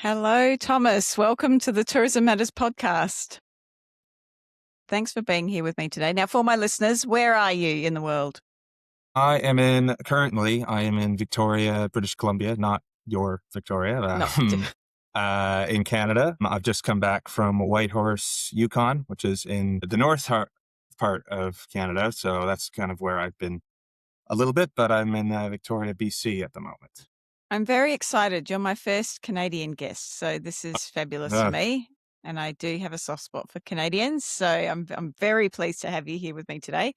Hello, Thomas. Welcome to the Tourism Matters podcast. Thanks for being here with me today. Now, for my listeners, where are you in the world? Currently I am in Victoria, British Columbia, not your Victoria, in Canada. I've just come back from Whitehorse, Yukon, which is in the part of Canada. So that's kind of where I've been a little bit, but I'm in Victoria, BC at the moment. I'm very excited. You're my first Canadian guest, so this is fabulous for me. And I do have a soft spot for Canadians, so I'm very pleased to have you here with me today.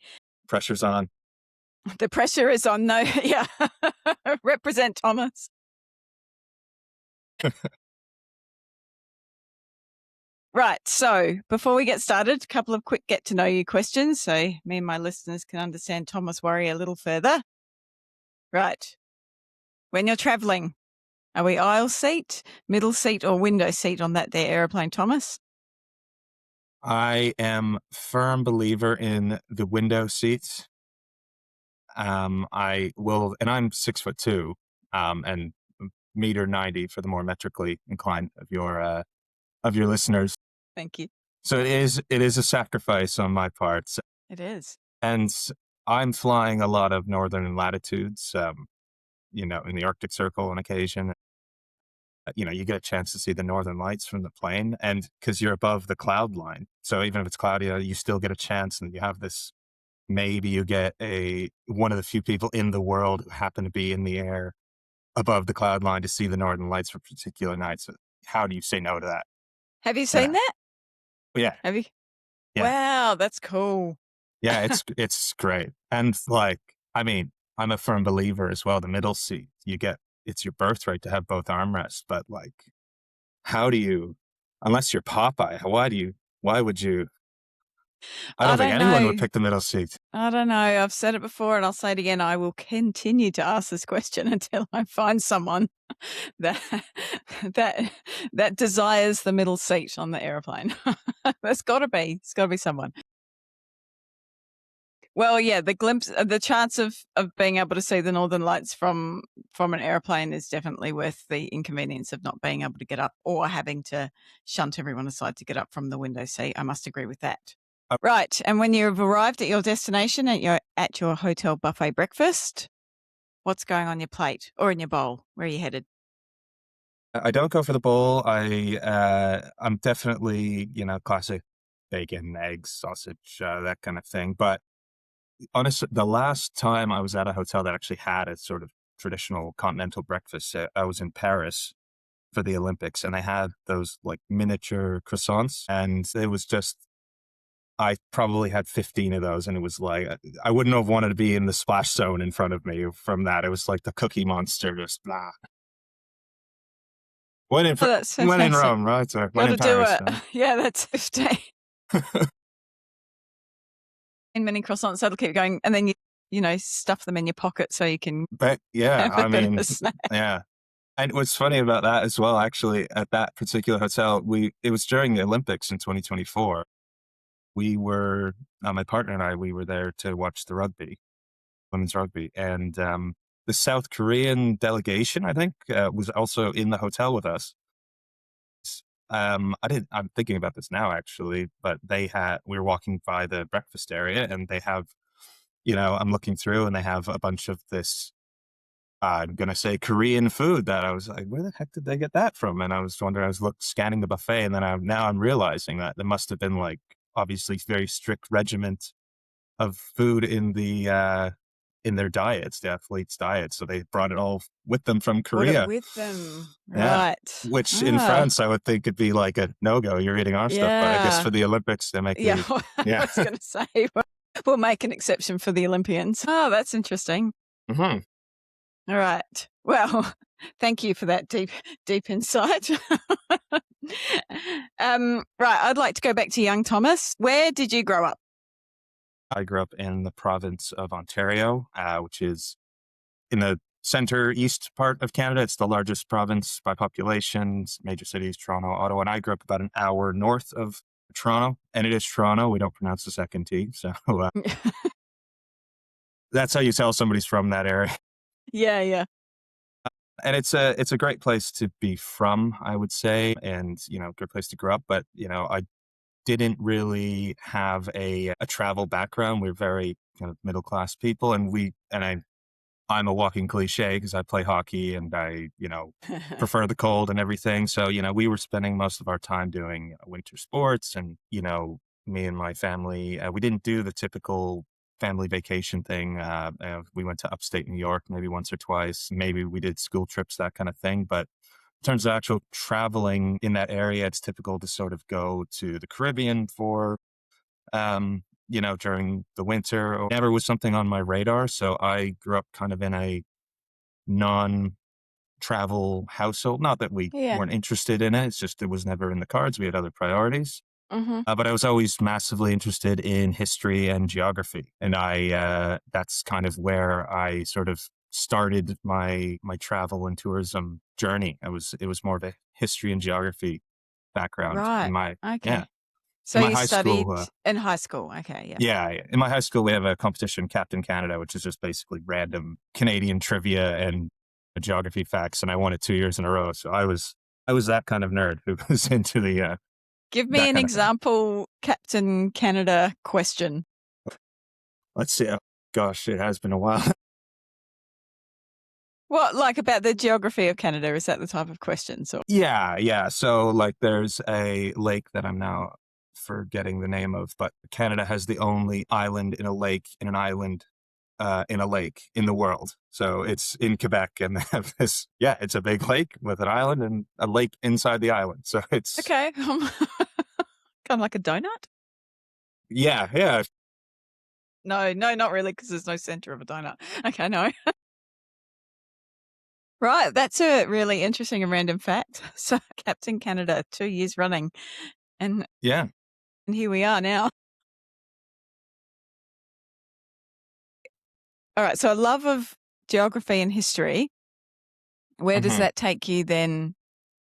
Pressure's on. The pressure is on. No, yeah. Represent Thomas. Right. So before we get started, a couple of quick get to know you questions so me and my listeners can understand Thomas Worry a little further. Right. When you're traveling, are we aisle seat, middle seat, or window seat on that there aeroplane, Thomas? I am firm believer in the window seats. I will, and I'm 6'2", and meter 90 for the more metrically inclined of your listeners. Thank you. So it is a sacrifice on my part. It is. And I'm flying a lot of northern latitudes, in the Arctic Circle on occasion. You get a chance to see the northern lights from the plane, and because you're above the cloud line. So even if it's cloudy, you still get a chance, and you have this, maybe you get one of the few people in the world who happen to be in the air above the cloud line to see the northern lights for particular nights. How do you say no to that? Have you seen that? Yeah. Have you? Yeah. Wow, that's cool. Yeah, it's great. And I'm a firm believer as well. The middle seat, it's your birthright to have both armrests. But how do you, unless you're Popeye, why would you? I don't think anyone would pick the middle seat. I don't know. I've said it before and I'll say it again. I will continue to ask this question until I find someone that desires the middle seat on the airplane. It's got to be someone. Well, yeah, the chance of being able to see the northern lights from an airplane is definitely worth the inconvenience of not being able to get up or having to shunt everyone aside to get up from the window seat. I must agree with that. Right. And when you've arrived at your destination at your hotel buffet breakfast, what's going on your plate or in your bowl? Where are you headed? I don't go for the bowl. I'm definitely, classic bacon, eggs, sausage, that kind of thing. But honestly, the last time I was at a hotel that actually had a sort of traditional continental breakfast, I was in Paris for the Olympics, and they had those miniature croissants, and it was just, I probably had 15 of those, and it was I wouldn't have wanted to be in the splash zone in front of me from that. It was like the Cookie Monster, just blah. When in Rome, right? So when in Paris. Do it. Yeah, that's 15. In many croissants, that'll keep going, and then you stuff them in your pocket so you can. But yeah, yeah. And what's funny about that as well, actually, at that particular hotel, it was during the Olympics in 2024. We were, my partner and I, we were there to watch the women's rugby, and the South Korean delegation, I think, was also in the hotel with us. I'm thinking about this now, actually, but we were walking by the breakfast area, and they have, I'm looking through, and they have a bunch of this, I'm going to say Korean food that I was like, where the heck did they get that from? And I was wondering, scanning the buffet, and then I'm realizing that there must have been obviously very strict regiment of food in in their diets, the athletes' diets. So they brought it all with them from Korea. Brought it with them, yeah. Right? Which in France, I would think it'd be like a no-go. You're eating our stuff, but I guess for the Olympics, they make I was going to say, we'll make an exception for the Olympians. Oh, that's interesting. Mm-hmm. All right. Well, thank you for that deep insight. Right. I'd like to go back to young Thomas. Where did you grow up? I grew up in the province of Ontario, which is in the center-east part of Canada. It's the largest province by population. Major cities, Toronto, Ottawa. And I grew up about an hour north of Toronto. And it is Toronto. We don't pronounce the second T. So that's how you tell somebody's from that area. Yeah. And it's a great place to be from, I would say, and, good place to grow up. But, I didn't really have a travel background. We're very kind of middle class people, and I'm a walking cliche because I play hockey and I, prefer the cold and everything. So, we were spending most of our time doing winter sports and, me and my family, we didn't do the typical family vacation thing. We went to upstate New York maybe once or twice. Maybe we did school trips, that kind of thing. But in terms of actual traveling in that area, it's typical to sort of go to the Caribbean for during the winter. Or never was something on my radar. So I grew up kind of in a non travel household. Not that we Yeah. weren't interested in it. It's just it was never in the cards. We had other priorities. Hmm. But I was always massively interested in history and geography. And that's kind of where I sort of started my travel and tourism journey. It was more of a history and geography background Right. yeah, Okay. So in my you high studied school. in high school. Okay. Yeah. Yeah, in my high school, we have a competition, Captain Canada, which is just basically random Canadian trivia and geography facts, and I won it 2 years in a row. So I was that kind of nerd who was into Give me that an kind of thing. example Captain Canada question. Let's see. Oh, gosh, it has been a while. What, like about the geography of Canada? Is that the type of question? So, Yeah, yeah. So like, there's a lake that I'm now forgetting the name of, but Canada has the only island in a lake in an island in a lake in the world. So it's in Quebec, and they have this. Yeah, it's a big lake with an island and a lake inside the island. So it's okay. Kind of like a donut? yeah, yeah, No, no, not really, because there's no center of a donut. Okay, no. Right. That's a really interesting and random fact. So, Captain Canada, 2 years running. And, yeah. and here we are now. All right. So, a love of geography and history. Where does Hmm. that take you then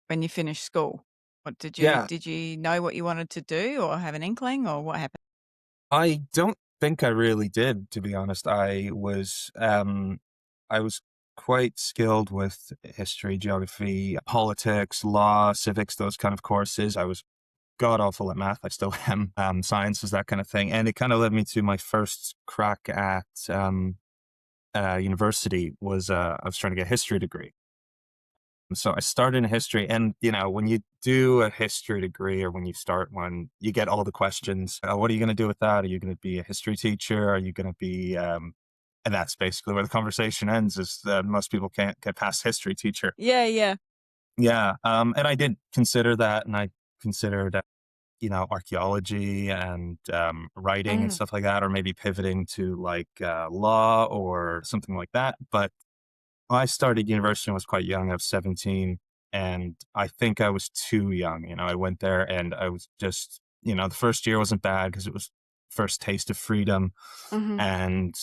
when you finish school? What Yeah. did you know what you wanted to do or have an inkling or what happened? I don't think I really did, to be honest. I was quite skilled with history, geography, politics, law, civics, those kind of courses. I was god awful at math. I still am. Sciences, that kind of thing. And it kind of led me to my first crack at university. I was trying to get a history degree. And so I started in history, and when you do a history degree or when you start one, you get all the questions. What are you going to do with that? Are you going to be a history teacher? Are you going to be and that's basically where the conversation ends, is that most people can't get past history teacher. Yeah, yeah. Yeah. And I did consider that, and I considered archaeology and writing and Mm, stuff like that, or maybe pivoting to like law or something like that. But I started university when I was quite young. I was 17, and I think I was too young. I went there and I was just, the first year wasn't bad because it was first taste of freedom mhm. and,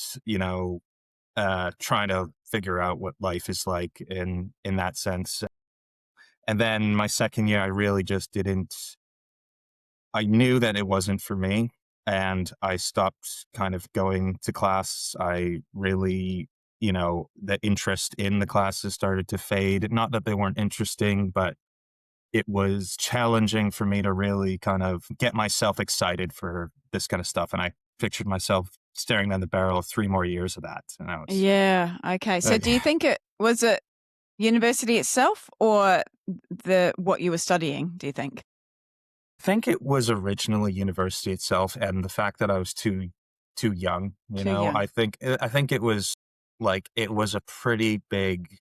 trying to figure out what life is like in that sense. And then my second year, I really just didn't. I knew that it wasn't for me, and I stopped kind of going to class. I really, the interest in the classes started to fade. Not that they weren't interesting, but it was challenging for me to really kind of get myself excited for this kind of stuff. And I pictured myself staring down the barrel of 3 more years of that. And I was, Yeah, okay. So do you yeah. think it university itself or the what you were studying, do you think? I think it was originally university itself, and the fact that I was too young. Too young. I think it was like it was a pretty big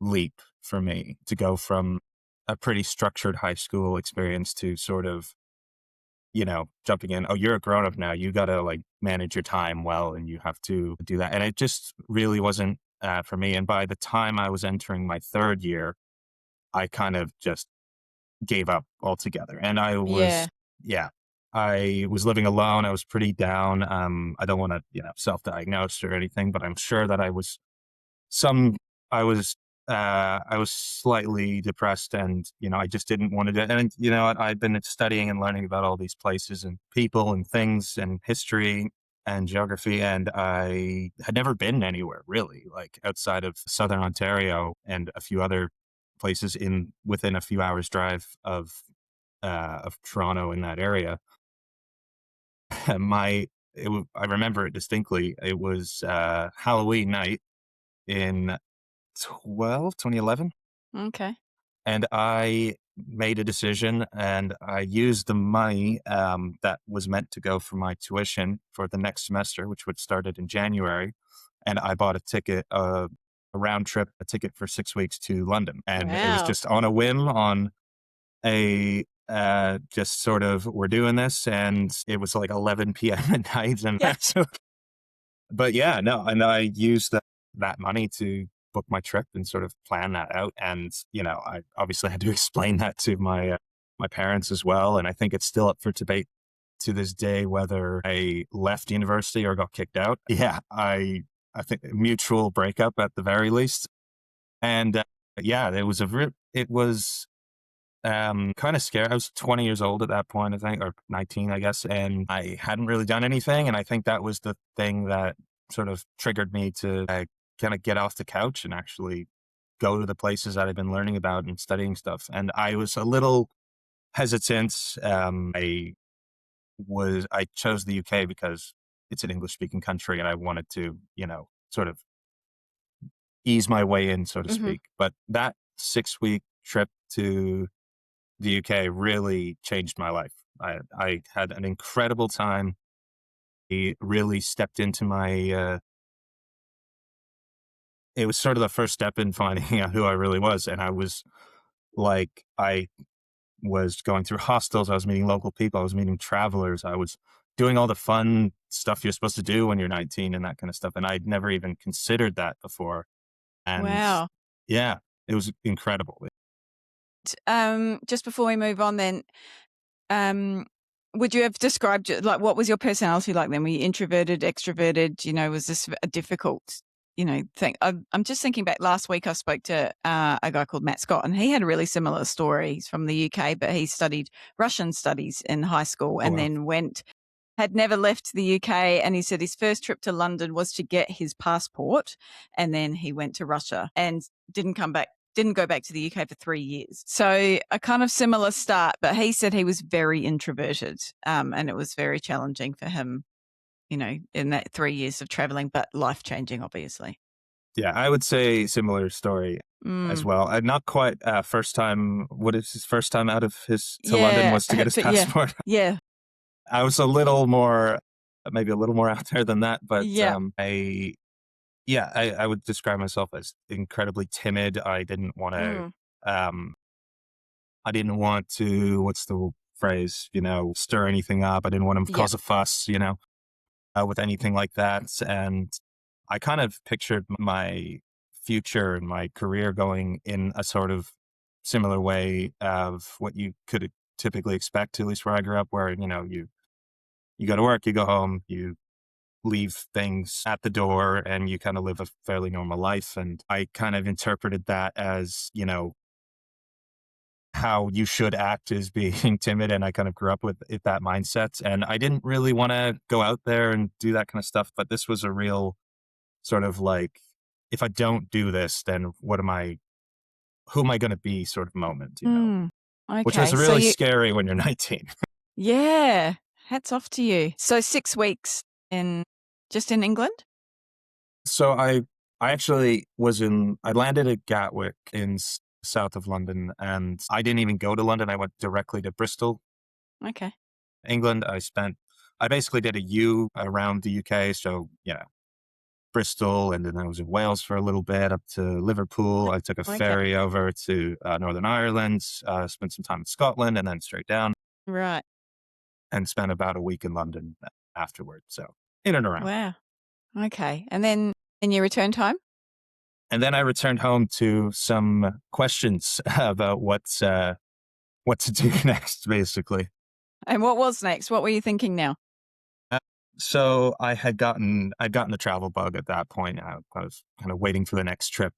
leap for me to go from a pretty structured high school experience to sort of jumping in. Oh, you're a grown up now. You got to like manage your time well, and you have to do that. And it just really wasn't for me. And by the time I was entering my third year, I kind of just gave up altogether. And Yeah. yeah, I was living alone. I was pretty down. I don't want to, self-diagnose or anything, but I'm sure that some, I was, I was slightly depressed, and, I just didn't want to do it. And, I'd been studying and learning about all these places and people and things and history. and geography, and I had never been anywhere really, like outside of Southern Ontario and a few other places in within a few hours drive of Toronto in that area. my I remember it distinctly. It was Halloween night in 2011, Okay. and I made a decision, and I used the money that was meant to go for my tuition for the next semester, which would started in January, and I bought a ticket, a round trip, a ticket for 6 weeks to London, and it was Wow. just on a whim, on a just sort of we're doing this, and it was like 11 p.m. at night, and Yeah. so but yeah, no, and I used that money to book my trip and sort of plan that out. And, I obviously had to explain that to my parents as well. And I think it's still up for debate to this day whether I left university or got kicked out. Yeah, I think mutual breakup at the very least. And yeah, it was kind of scary. I was 20 years old at that point, I think, or 19, I guess, and I hadn't really done anything. And I think that was the thing that sort of triggered me to kind of get off the couch and actually go to the places that I've been learning about and studying stuff. And I was a little hesitant. I chose the UK because it's an English speaking country, and I wanted to, sort of ease my way in, so to Hmm. speak. But that 6 week trip to the UK really changed my life. I had an incredible time. He really stepped into it was sort of the first step in finding out who I really was. And I was going through hostels. I was meeting local people. I was meeting travelers. I was doing all the fun stuff you're supposed to do when you're 19 and that kind of stuff. And I'd never even considered that before. And Wow. yeah, it was incredible. Just before we move on, then, um, would you have described like what was your personality like then? Were you introverted, extroverted? Was this a difficult, thing? I'm just thinking back. Last week, I spoke to a guy called Matt Scott, and he had a really similar story. He's from the UK, but he studied Russian studies in high school, Oh, and wow. then had never left the UK. And he said his first trip to London was to get his passport. And then he went to Russia and didn't go back to the UK for 3 years. So a kind of similar start, but he said he was very introverted. And it was very challenging for him, in that 3 years of traveling, but life changing, obviously. Yeah, I would say similar story as Mm. well. Not quite first time. What is his first time out of his to London Yeah. was to get his Yeah. passport. Yeah. I was a little more, maybe a little more out there than that, but Yeah. I would describe myself as incredibly timid. Mm. Um, I didn't want to, what's the phrase, stir anything up. I didn't want to Yeah. cause a fuss, with anything like that. And I kind of pictured my future and my career going in a sort of similar way of what you could typically expect, at least where I grew up, where, you go to work, you go home, you leave things at the door, and you kind of live a fairly normal life. And I kind of interpreted that as, how you should act is being timid. And I kind of grew up with that mindset. And I didn't really want to go out there and do that kind of stuff. But this was a real sort of like, if I don't do this, then who am I going to be sort of moment, Mm. which was Okay. So really scary when you're 19. yeah, hats off to you. So 6 weeks just in England? So I actually I landed at Gatwick in south of London, and I didn't even go to London. I went directly to Bristol, Okay. England. I basically did a U around the UK. So, Bristol, and then I was in Wales for a little bit up to Liverpool. I took a Okay. ferry over to Northern Ireland, spent some time in Scotland, and then straight down Right. and spent about a week in London afterward. So in and around. Wow. Okay. And then you returned home? And then I returned home to some questions about what to do next, basically. And what was next? What were you thinking now? Uh, So I'd gotten the travel bug at that point. I was kind of waiting for the next trip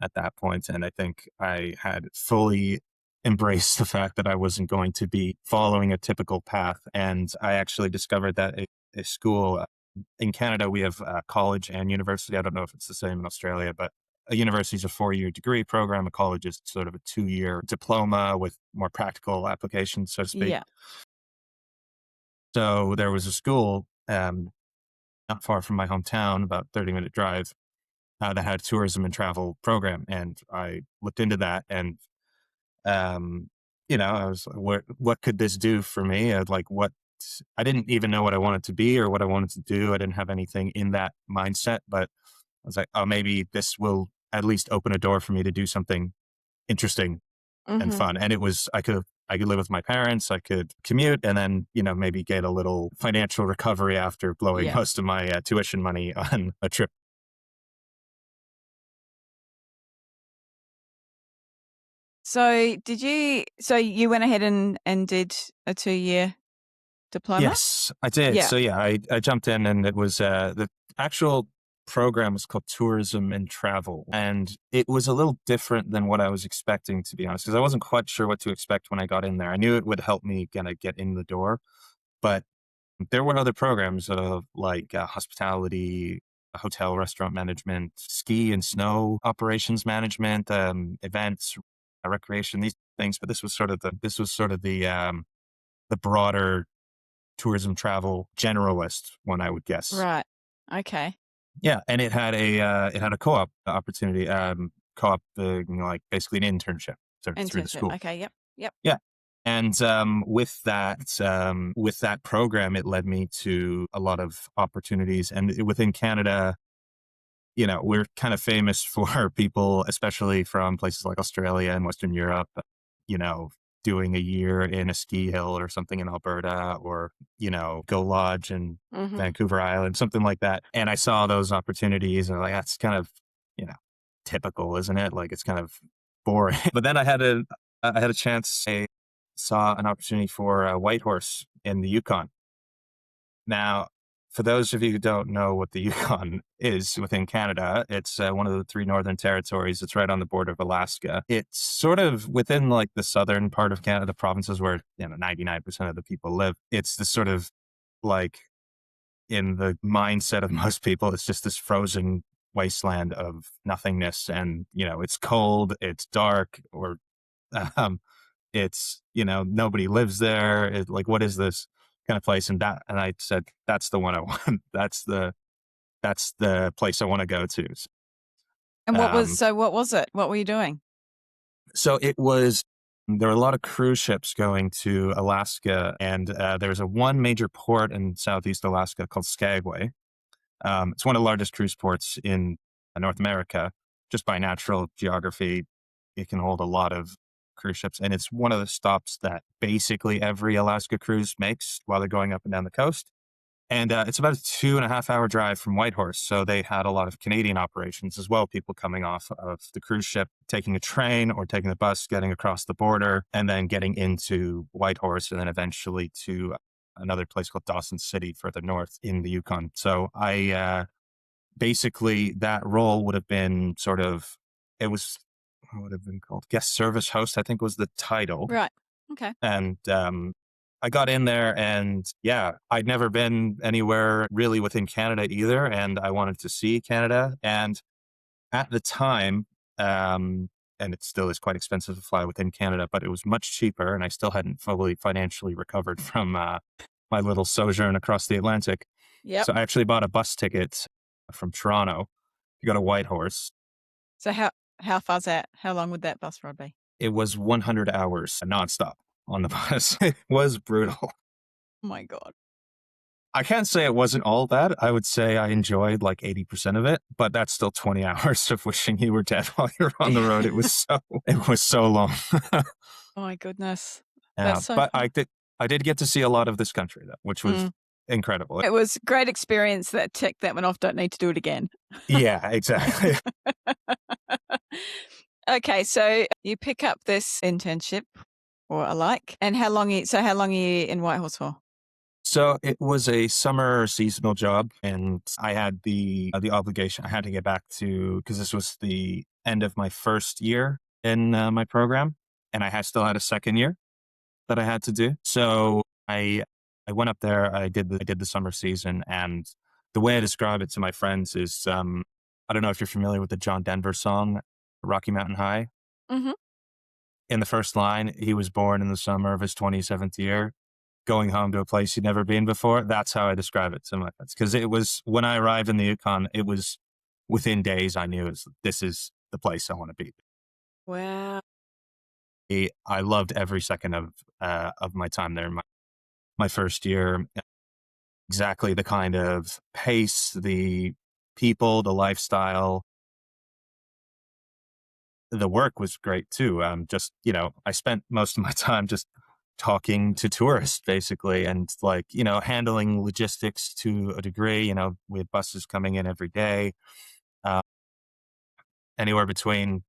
at that point, and I think I had fully embraced the fact that I wasn't going to be following a typical path. And I actually discovered that a school in Canada, we have college and university. I don't know if it's the same in Australia, but a university is a 4-year degree program. A college is sort of a 2-year diploma with more practical applications, so to speak. Yeah. So there was a school not far from my hometown, about 30-minute drive, that had a tourism and travel program. And I looked into that and, um, I was like, what could this do for me? I didn't even know what I wanted to be or what I wanted to do. I didn't have anything in that mindset, but I was like, oh, maybe this will at least open a door for me to do something interesting and Mm-hmm. fun. And I could live with my parents, I could commute, and then, maybe get a little financial recovery after blowing Yeah. most of my tuition money on a trip. So you went ahead and did a 2-year diploma? Yes, I did. Yeah. So yeah, I jumped in, and it was the actual program was called Tourism and Travel, and it was a little different than what I was expecting, to be honest, because I wasn't quite sure what to expect when I got in there. I knew it would help me kind of get in the door, but there were other programs of like hospitality, hotel restaurant management, ski and snow operations management, events, recreation, these things. But this was sort of the broader tourism travel generalist one, I would guess. Right. Okay. Yeah, and it had a co-op opportunity, co-op, like basically an internship through the Internship. school. Okay. Yep. Yep. Yeah. And with that program, it led me to a lot of opportunities. And within Canada, we're kind of famous for people, especially from places like Australia and Western Europe, you know, doing a year in a ski hill or something in Alberta, or, go lodge in Mm-hmm. Vancouver Island, something like that. And I saw those opportunities and like, that's kind of, you know, typical, isn't it? Like it's kind of boring. But then I had a chance. I saw an opportunity for a Whitehorse in the Yukon. Now, for those of you who don't know what the Yukon is within Canada, it's one of the three northern territories. It's right on the border of Alaska. It's sort of within like the southern part of Canada, the provinces where 99% of the people live. It's the sort of like in the mindset of most people, it's just this frozen wasteland of nothingness, and it's cold, it's dark, or um, it's, nobody lives there. Like, what is this kind of place? And I said, that's the one I want. That's the place I want to go to. And what Um, was it? What were you doing? so there were a lot of cruise ships going to Alaska, and there's one major port in Southeast Alaska called Skagway. It's one of the largest cruise ports in North America, just by natural geography. It can hold a lot of cruise ships, and it's one of the stops that basically every Alaska cruise makes while they're going up and down the coast. And it's about a 2.5 hour drive from Whitehorse. So they had a lot of Canadian operations as well, people coming off of the cruise ship, taking a train or taking the bus, getting across the border, and then getting into Whitehorse, and then eventually to another place called Dawson City further north in the Yukon. So basically that role would have been it was, what would have been called? Guest service host, I think was the title. Right. Okay. And I got in there, and yeah, I'd never been anywhere really within Canada either. And I wanted to see Canada. And at the time, and it still is quite expensive to fly within Canada, but it was much cheaper. And I still hadn't fully financially recovered from my little sojourn across the Atlantic. Yep. So I actually bought a bus ticket from Toronto to go to Whitehorse. So how far's that? How long would that bus ride be? It was 100 hours nonstop on the bus. It was brutal. Oh my God. I can't say it wasn't all bad. I would say I enjoyed like 80% of it, but that's still 20 hours of wishing you were dead while you're on the road. It was so long. Oh my goodness. Yeah, That's so but fun. I did get to see a lot of this country though, which was incredible. It was a great experience. That tick that one off. Don't need to do it again. Yeah, exactly. Okay, so you pick up this internship or alike, and how long are you in Whitehorse for? So it was a summer seasonal job, and I had the obligation. I had to get back to, because this was the end of my first year in my program, and still had a second year that I had to do. So I went up there. I did the summer season, and the way I describe it to my friends is, I don't know if you're familiar with the John Denver song, Rocky Mountain High. Hmm. In the first line, he was born in the summer of his 27th year, going home to a place he'd never been before. That's how I describe it to my friends. Because it was, when I arrived in the Yukon, it was within days I knew this is the place I want to be. Wow. I loved every second of my time there. My first year, exactly the kind of pace, the people, the lifestyle, the work was great too. Just, I spent most of my time just talking to tourists basically and like, handling logistics to a degree. We had buses coming in every day, uh, anywhere between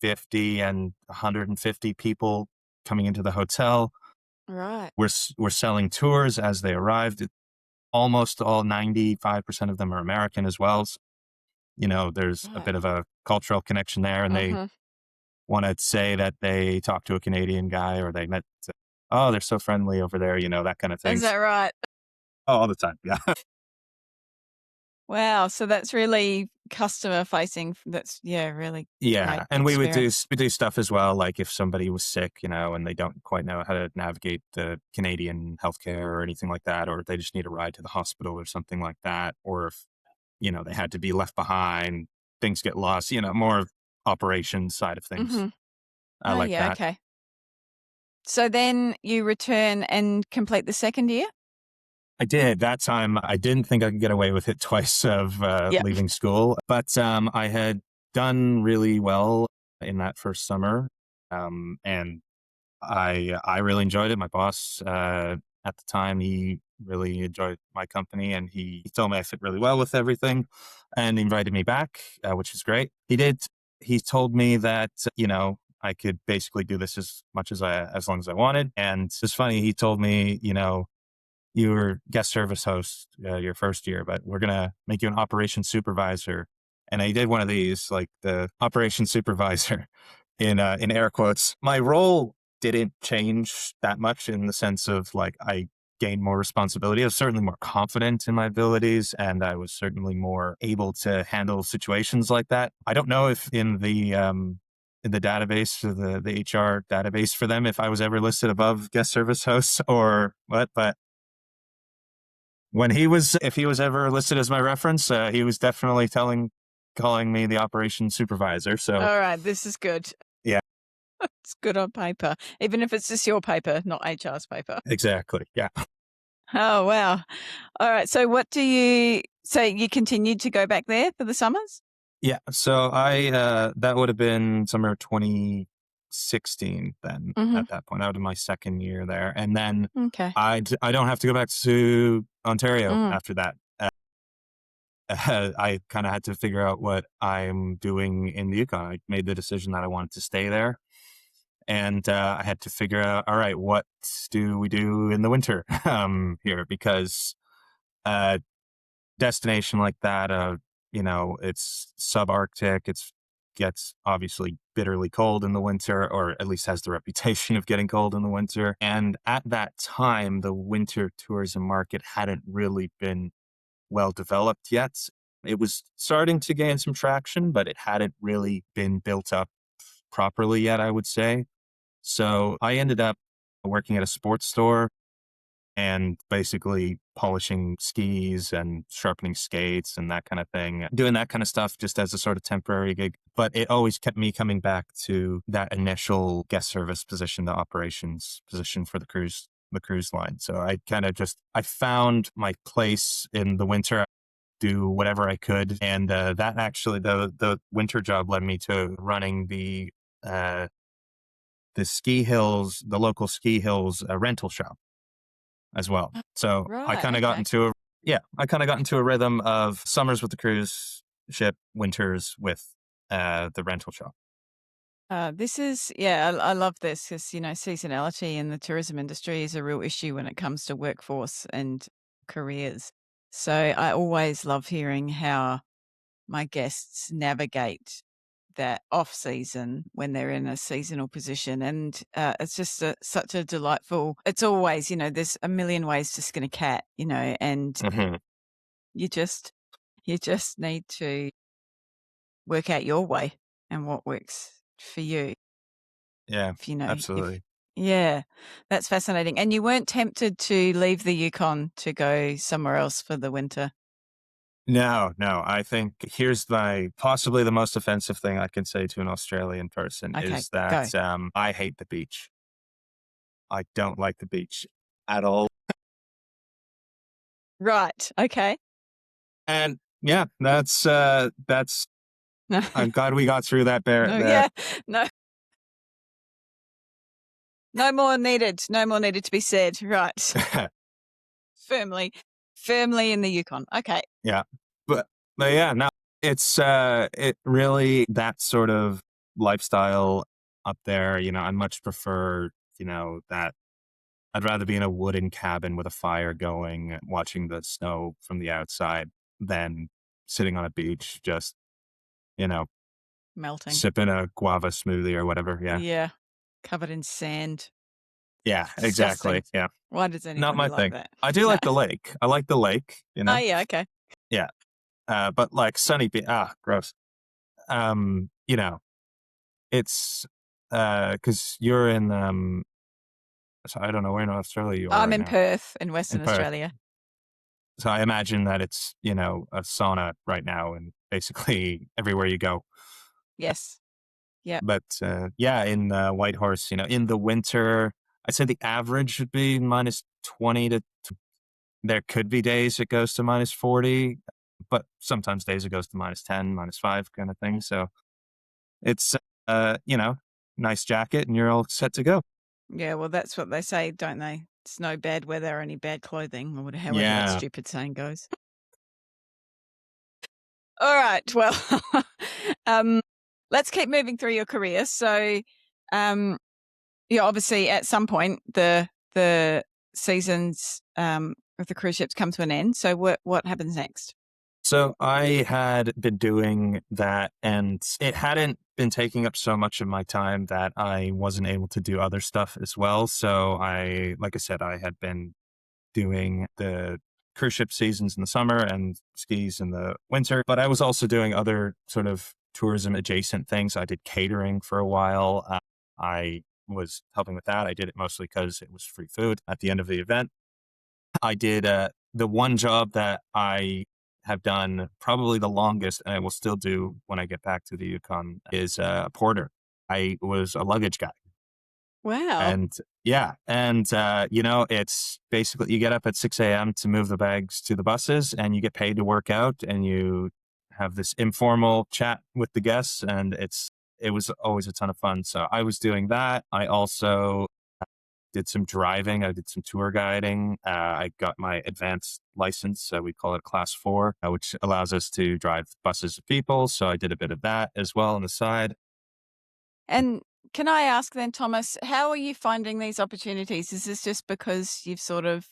50 and 150 people coming into the hotel. Right. We're selling tours as they arrived. Almost all 95% of them are American as well. So, there's a Right. bit of a cultural connection there, and they Hmm. want to say that they talked to a Canadian guy or they met, oh, they're so friendly over there, that kind of Is things. that right? Oh, all the time. Yeah. Wow. So that's really customer facing. That's, yeah, really great Yeah. And experience. we do stuff as well. Like if somebody was sick, and they don't quite know how to navigate the Canadian healthcare or anything like that, or they just need a ride to the hospital or something like that. Or if, they had to be left behind, things get lost, more of operations side of things. Hmm. I Oh, like yeah. that. Okay. So then you return and complete the second year? I did. That time, I didn't think I could get away with it twice of Yep. leaving school, but I had done really well in that first summer, and I really enjoyed it. My boss at the time, he really enjoyed my company, and he told me I fit really well with everything, and invited me back, which is great. He did. He told me that I could basically do this as long as I wanted, and it's funny. He told me, you were guest service host your first year, but we're gonna make you an operations supervisor. And I did one of these, like the operations supervisor, in air quotes. My role didn't change that much in the sense of like I gained more responsibility. I was certainly more confident in my abilities, and I was certainly more able to handle situations like that. I don't know if in the database, or the HR database for them, if I was ever listed above guest service hosts or what, but if he was ever listed as my reference, he was definitely calling me the operations supervisor. So All right. This is good. yeah, It's good on paper, even if it's just your paper, not HR's paper. exactly. Yeah. Oh, wow. All right. So you continued to go back there for the summers? Yeah. So that would have been summer 2016 then Hmm. at that point. That would have been my second year there. And then Okay. I don't have to go back to Ontario Mm. after that. I kind of had to figure out what I'm doing in the Yukon. I made the decision that I wanted to stay there. And I had to figure out, all right, what do we do in the winter here? Because a destination like that, it's subarctic. It's gets obviously bitterly cold in the winter, or at least has the reputation of getting cold in the winter. And at that time, the winter tourism market hadn't really been well developed yet. It was starting to gain some traction, but it hadn't really been built up properly yet, I would say. So I ended up working at a sports store and basically polishing skis and sharpening skates and that kind of thing, doing that kind of stuff just as a sort of temporary gig. But it always kept me coming back to that initial guest service position, the operations position for the cruise line. So I found my place in the winter, do whatever I could. And that actually, the winter job led me to running uh, the local ski hills rental shop as well. So Right. Okay. I kind of got into a rhythm of summers with the cruise ship, winters with the rental shop. I love this because, seasonality in the tourism industry is a real issue when it comes to workforce and careers. So I always love hearing how my guests navigate that off season when they're in a seasonal position. And it's just such a delightful, it's always, there's a million ways to skin a cat, and Mhm. You just need to work out your way and what works for you. Yeah, If you know, absolutely. yeah, that's fascinating. And you weren't tempted to leave the Yukon to go somewhere else for the winter? No, no. I think here's possibly the most offensive thing I can say to an Australian person Okay, is that go. I hate the beach. I don't like the beach at all. Right. Okay. And yeah, that's No, I'm glad we got through that no, there. yeah, no, no more needed. No more needed to be said. Right. Firmly, firmly in the Yukon. Okay. Yeah. But yeah, no, it's it really that sort of lifestyle up there, I much prefer, that I'd rather be in a wooden cabin with a fire going, watching the snow from the outside than sitting on a beach just, you know, Melting. sipping a guava smoothie or whatever. Yeah. Yeah. Covered in sand. Yeah, Disgusting. exactly. Yeah. Why does Not anybody my like thing. that? I do No. like the lake. I like the lake. Oh, yeah. Okay. Yeah. But like sunny beach, gross. You know, it's because you're in so I don't know where in Australia you are I'm right in now. Perth in In Western Perth. Australia. So I imagine that it's, a sauna right now and basically everywhere you go. Yes. Yep. But yeah, in Whitehorse, in the winter, I'd say the average should be minus 20 there could be days it goes to minus 40, but sometimes days it goes to minus 10, minus 5 kind of thing. So it's, nice jacket and you're all set to go. Yeah. Well, that's what they say, don't they? It's no bad weather, only bad clothing, or however that Yeah. stupid saying goes. All right. Well, um, let's keep moving through your career. So, um, yeah, obviously, at some point, the seasons of the cruise ships come to an end. So, what happens next? So I had been doing that and it hadn't been taking up so much of my time that I wasn't able to do other stuff as well. So like I said, I had been doing the cruise ship seasons in the summer and skis in the winter, but I was also doing other sort of tourism adjacent things. I did catering for a while. I was helping with that. I did it mostly because it was free food at the end of the event. I did the one job that I have done probably the longest, and I will still do when I get back to the Yukon, is a porter. I was a luggage guy. Wow. And yeah, and it's basically you get up at 6 a.m. to move the bags to the buses and you get paid to work out and you have this informal chat with the guests and it was always a ton of fun. So I was doing that. I also did some driving. I did some tour guiding. I got my advanced license. So we call it class 4, which allows us to drive buses of people. So I did a bit of that as well on the side. And can I ask then, Thomas, how are you finding these opportunities? Is this just because you've sort of,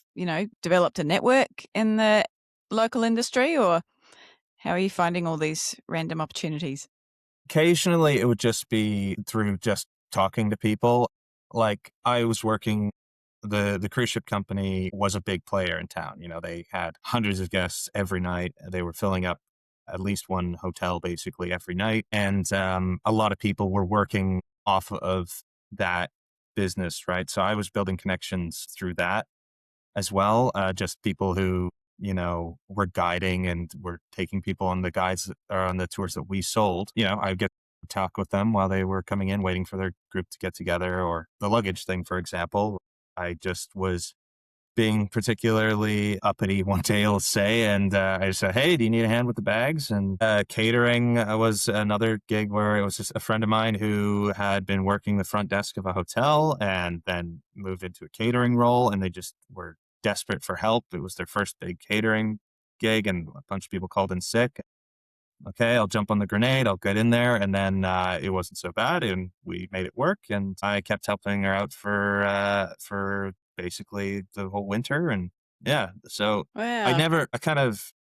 developed a network in the local industry, or how are you finding all these random opportunities? Occasionally, it would just be through just talking to people. Like I was working, the cruise ship company was a big player in town. They had hundreds of guests every night. They were filling up at least one hotel basically every night, and a lot of people were working off of that business, right? So I was building connections through that as well. Just people who, were guiding and were taking people on the guides or on the tours that we sold. I get to talk with them while they were coming in, waiting for their group to get together, or the luggage thing, for example. I just was being particularly uppity one day, let's say, and I just said, "Hey, do you need a hand with the bags?" And catering was another gig where it was just a friend of mine who had been working the front desk of a hotel and then moved into a catering role, and they just were desperate for help. It was their first big catering gig, and a bunch of people called in sick. Okay, I'll jump on the grenade. I'll get in there. And then it wasn't so bad and we made it work. And I kept helping her out for basically the whole winter. And yeah, so Wow. I kind of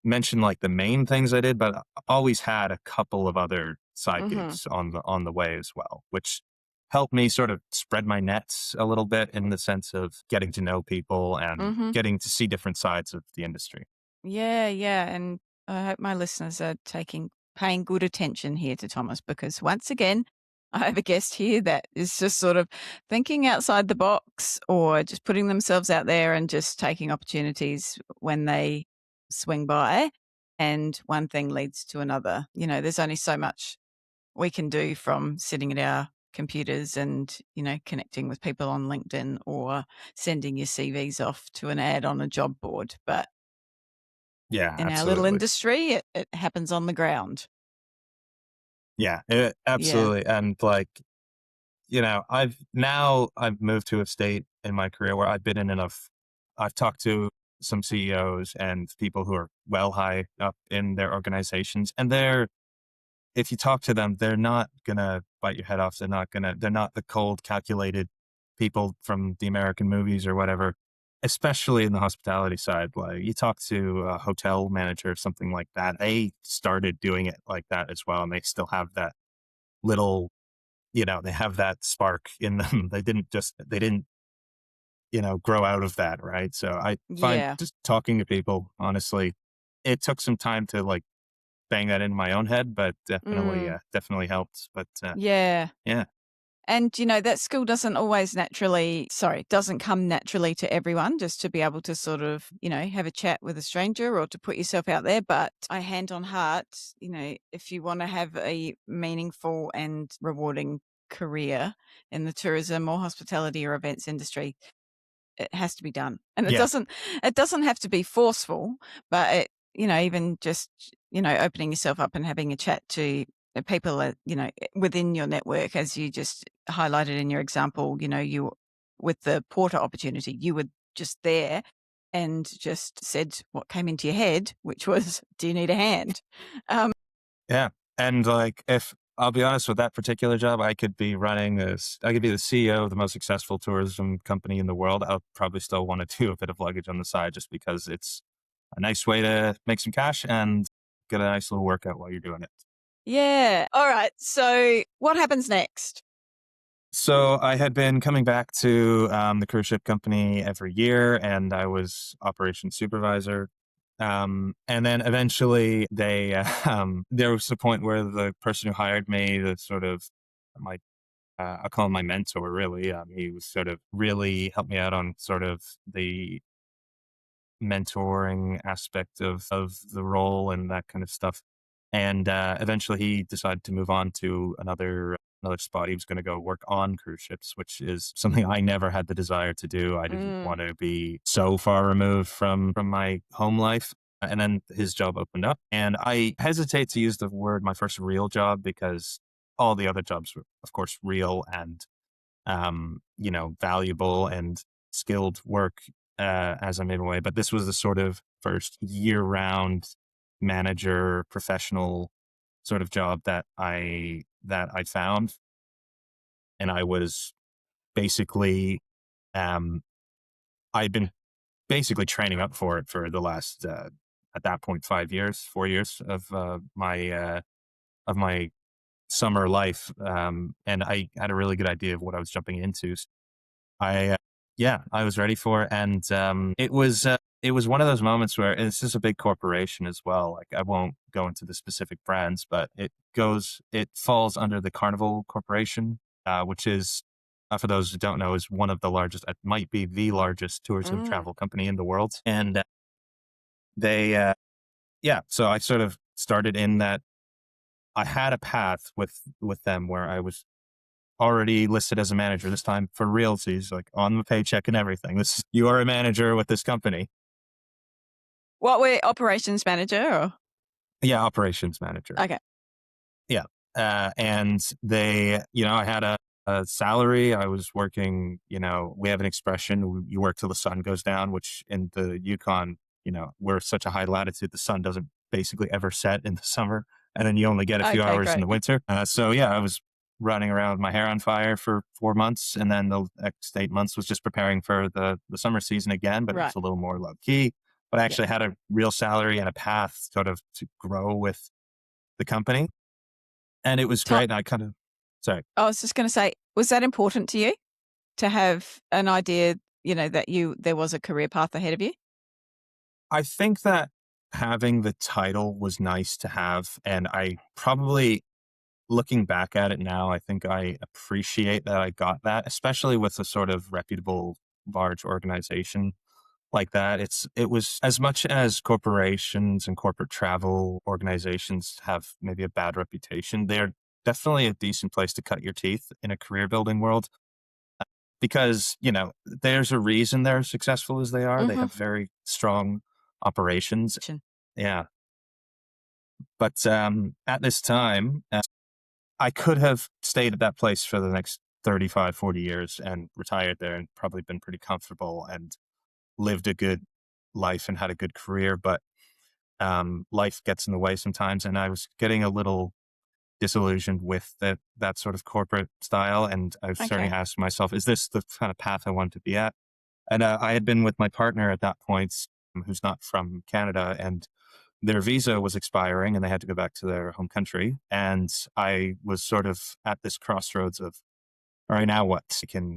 mentioned like the main things I did, but I always had a couple of other side Mhm. gigs on the way as well, which helped me sort of spread my nets a little bit in the sense of getting to know people and Mhm. getting to see different sides of the industry. Yeah, yeah. And I hope my listeners are paying good attention here to Thomas, because once again, I have a guest here that is just sort of thinking outside the box, or just putting themselves out there and just taking opportunities when they swing by. And one thing leads to another. There's only so much we can do from sitting at our computers and, connecting with people on LinkedIn or sending your CVs off to an ad on a job board. But Yeah, in our little absolutely. industry, it happens on the ground. Yeah, Yeah. absolutely. And I've moved to a state in my career where I've been in enough. I've talked to some CEOs and people who are well high up in their organizations, and if you talk to them, they're not gonna bite your head off. They're not the cold, calculated people from the American movies or whatever, especially in the hospitality side. Like you talk to a hotel manager or something like that, they started doing it like that as well. And they still have that little, they have that spark in them. They didn't, grow out of that. Right. So I find Yeah. just talking to people, honestly, it took some time to like bang that into my own head, but Mm, definitely helped. But yeah. yeah, And, that skill doesn't come naturally to everyone, just to be able to sort of, have a chat with a stranger or to put yourself out there. But I hand on heart, if you want to have a meaningful and rewarding career in the tourism or hospitality or events industry, it has to be done. And it yeah, doesn't have to be forceful, but even just, opening yourself up and having a chat to people within your network, as you just highlighted in your example. You, with the porter opportunity, you were just there and just said what came into your head, which was, do you need a hand? yeah. And like, if I'll be honest with that particular job, I could be the CEO of the most successful tourism company in the world. I'll probably still want to do a bit of luggage on the side just because it's a nice way to make some cash and get a nice little workout while you're doing it. Yeah. All right. So what happens next? So I had been coming back to the cruise ship company every year, and I was operations supervisor. And then eventually there was a point where the person who hired me, the sort of my, I call him my mentor, really. He was sort of really helped me out on sort of the mentoring aspect of the role and that kind of stuff. And eventually he decided to move on to another spot. He was going to go work on cruise ships, which is something I never had the desire to do. I didn't Mm, want to be so far removed from my home life. And then his job opened up. And I hesitate to use the word my first real job because all the other jobs were, of course, real and valuable and skilled work as I made my way. But this was the sort of first year-round manager, professional sort of job that I found, and I was basically um, I'd been basically training up for it for the last at that point 5 years, 4 years of my summer life, and I had a really good idea of what I was jumping into. I yeah, I was ready for it, and it was one of those moments where and this is a big corporation as well. Like I won't go into the specific brands, but it falls under the Carnival Corporation, which is for those who don't know, is one of the largest. It might be the largest tourism mm. travel company in the world, and they yeah. So I sort of started in that. I had a path with them where I was already listed as a manager this time for realties, like on the paycheck and everything. You are a manager with this company. What, were operations manager or? Yeah, operations manager. Okay. Yeah. And I had a salary. I was working, we have an expression, you work till the sun goes down, which in the Yukon, we're such a high latitude, the sun doesn't basically ever set in the summer. And then you only get a few Okay, hours in great. the winter. So yeah, I was running around with my hair on fire for 4 months. And then the next 8 months was just preparing for the summer season again, but it was Right. a little more low key. But I Yeah. actually had a real salary and a path sort of to grow with the company. And it was To great. And I kind of, sorry. I was just gonna say, was that important to you to have an idea, that there was a career path ahead of you? I think that having the title was nice to have. And I probably, looking back at it now, I think I appreciate that I got that, especially with a sort of reputable large organization like that. It was, as much as corporations and corporate travel organizations have maybe a bad reputation, they're definitely a decent place to cut your teeth in a career building world because, there's a reason they're as successful as they are. They Mm-hmm. have very strong operations. Yeah. But at this time, I could have stayed at that place for the next 35, 40 years and retired there and probably been pretty comfortable and lived a good life and had a good career. But life gets in the way sometimes. And I was getting a little disillusioned with that sort of corporate style. And I was starting Okay. to ask myself, is this the kind of path I want to be at? And I had been with my partner at that point, who's not from Canada, and their visa was expiring and they had to go back to their home country. And I was sort of at this crossroads of, all right, now what?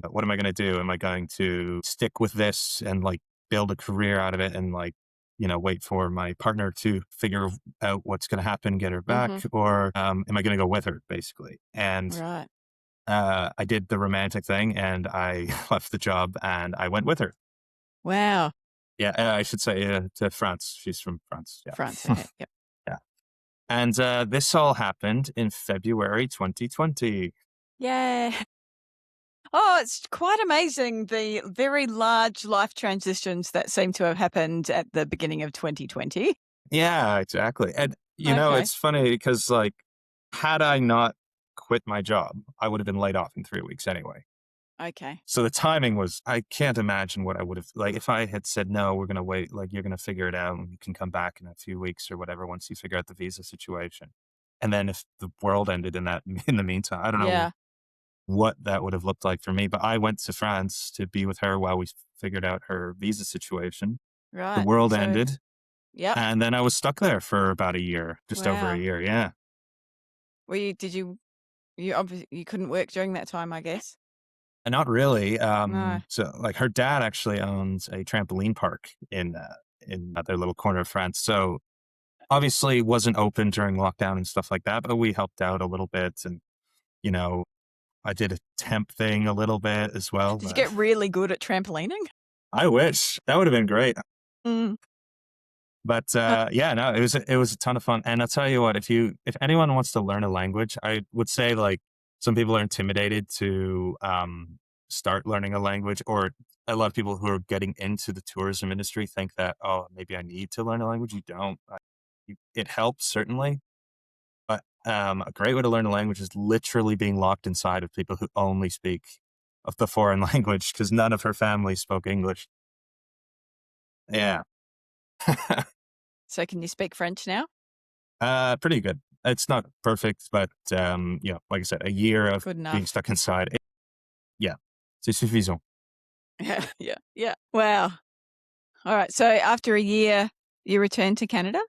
What am I going to do? Am I going to stick with this and like build a career out of it and like, wait for my partner to figure out what's going to happen, get her back, Mm-hmm. or am I going to go with her, basically? And Right. I did the romantic thing and I left the job and I went with her. Wow. Yeah, I should say to France. She's from France. France. Yeah. Okay. Yep. Yeah. And this all happened in February 2020. Yay. Oh, it's quite amazing the very large life transitions that seem to have happened at the beginning of 2020. Yeah, exactly. And, Okay. it's funny because, like, had I not quit my job, I would have been laid off in 3 weeks anyway. Okay. So the timing was, I can't imagine what I would have, like, if I had said, no, we're going to wait, like, you're going to figure it out and you can come back in a few weeks or whatever once you figure out the visa situation. And then if the world ended in that, in the meantime, I don't know Yeah. what that would have looked like for me. But I went to France to be with her while we figured out her visa situation. The Right. world So, ended. yep. And then I was stuck there for about a year, just over a Wow. year. Yeah. Did you obviously you couldn't work during that time, I guess? And not really. No. So like her dad actually owns a trampoline park in their little corner of France. So obviously wasn't open during lockdown and stuff like that, but we helped out a little bit. And, you know, I did a temp thing a little bit as well, Did you but get really good at trampolining? I wish that would have been great. Mm. But Uh, yeah, no, it was a ton of fun. And I'll tell you what, if anyone wants to learn a language, I would say like some people are intimidated to start learning a language, or a lot of people who are getting into the tourism industry think that, oh, maybe I need to learn a language. You don't. It helps certainly, but a great way to learn a language is literally being locked inside of people who only speak of the foreign language because none of her family spoke English. Yeah. so can you speak French now? Pretty good. It's not perfect, but like I said, a year of Good being enough. stuck inside. Yeah, c'est suffisant. Yeah. Yeah. Yeah. Wow. All right. So after a year, you returned to Canada?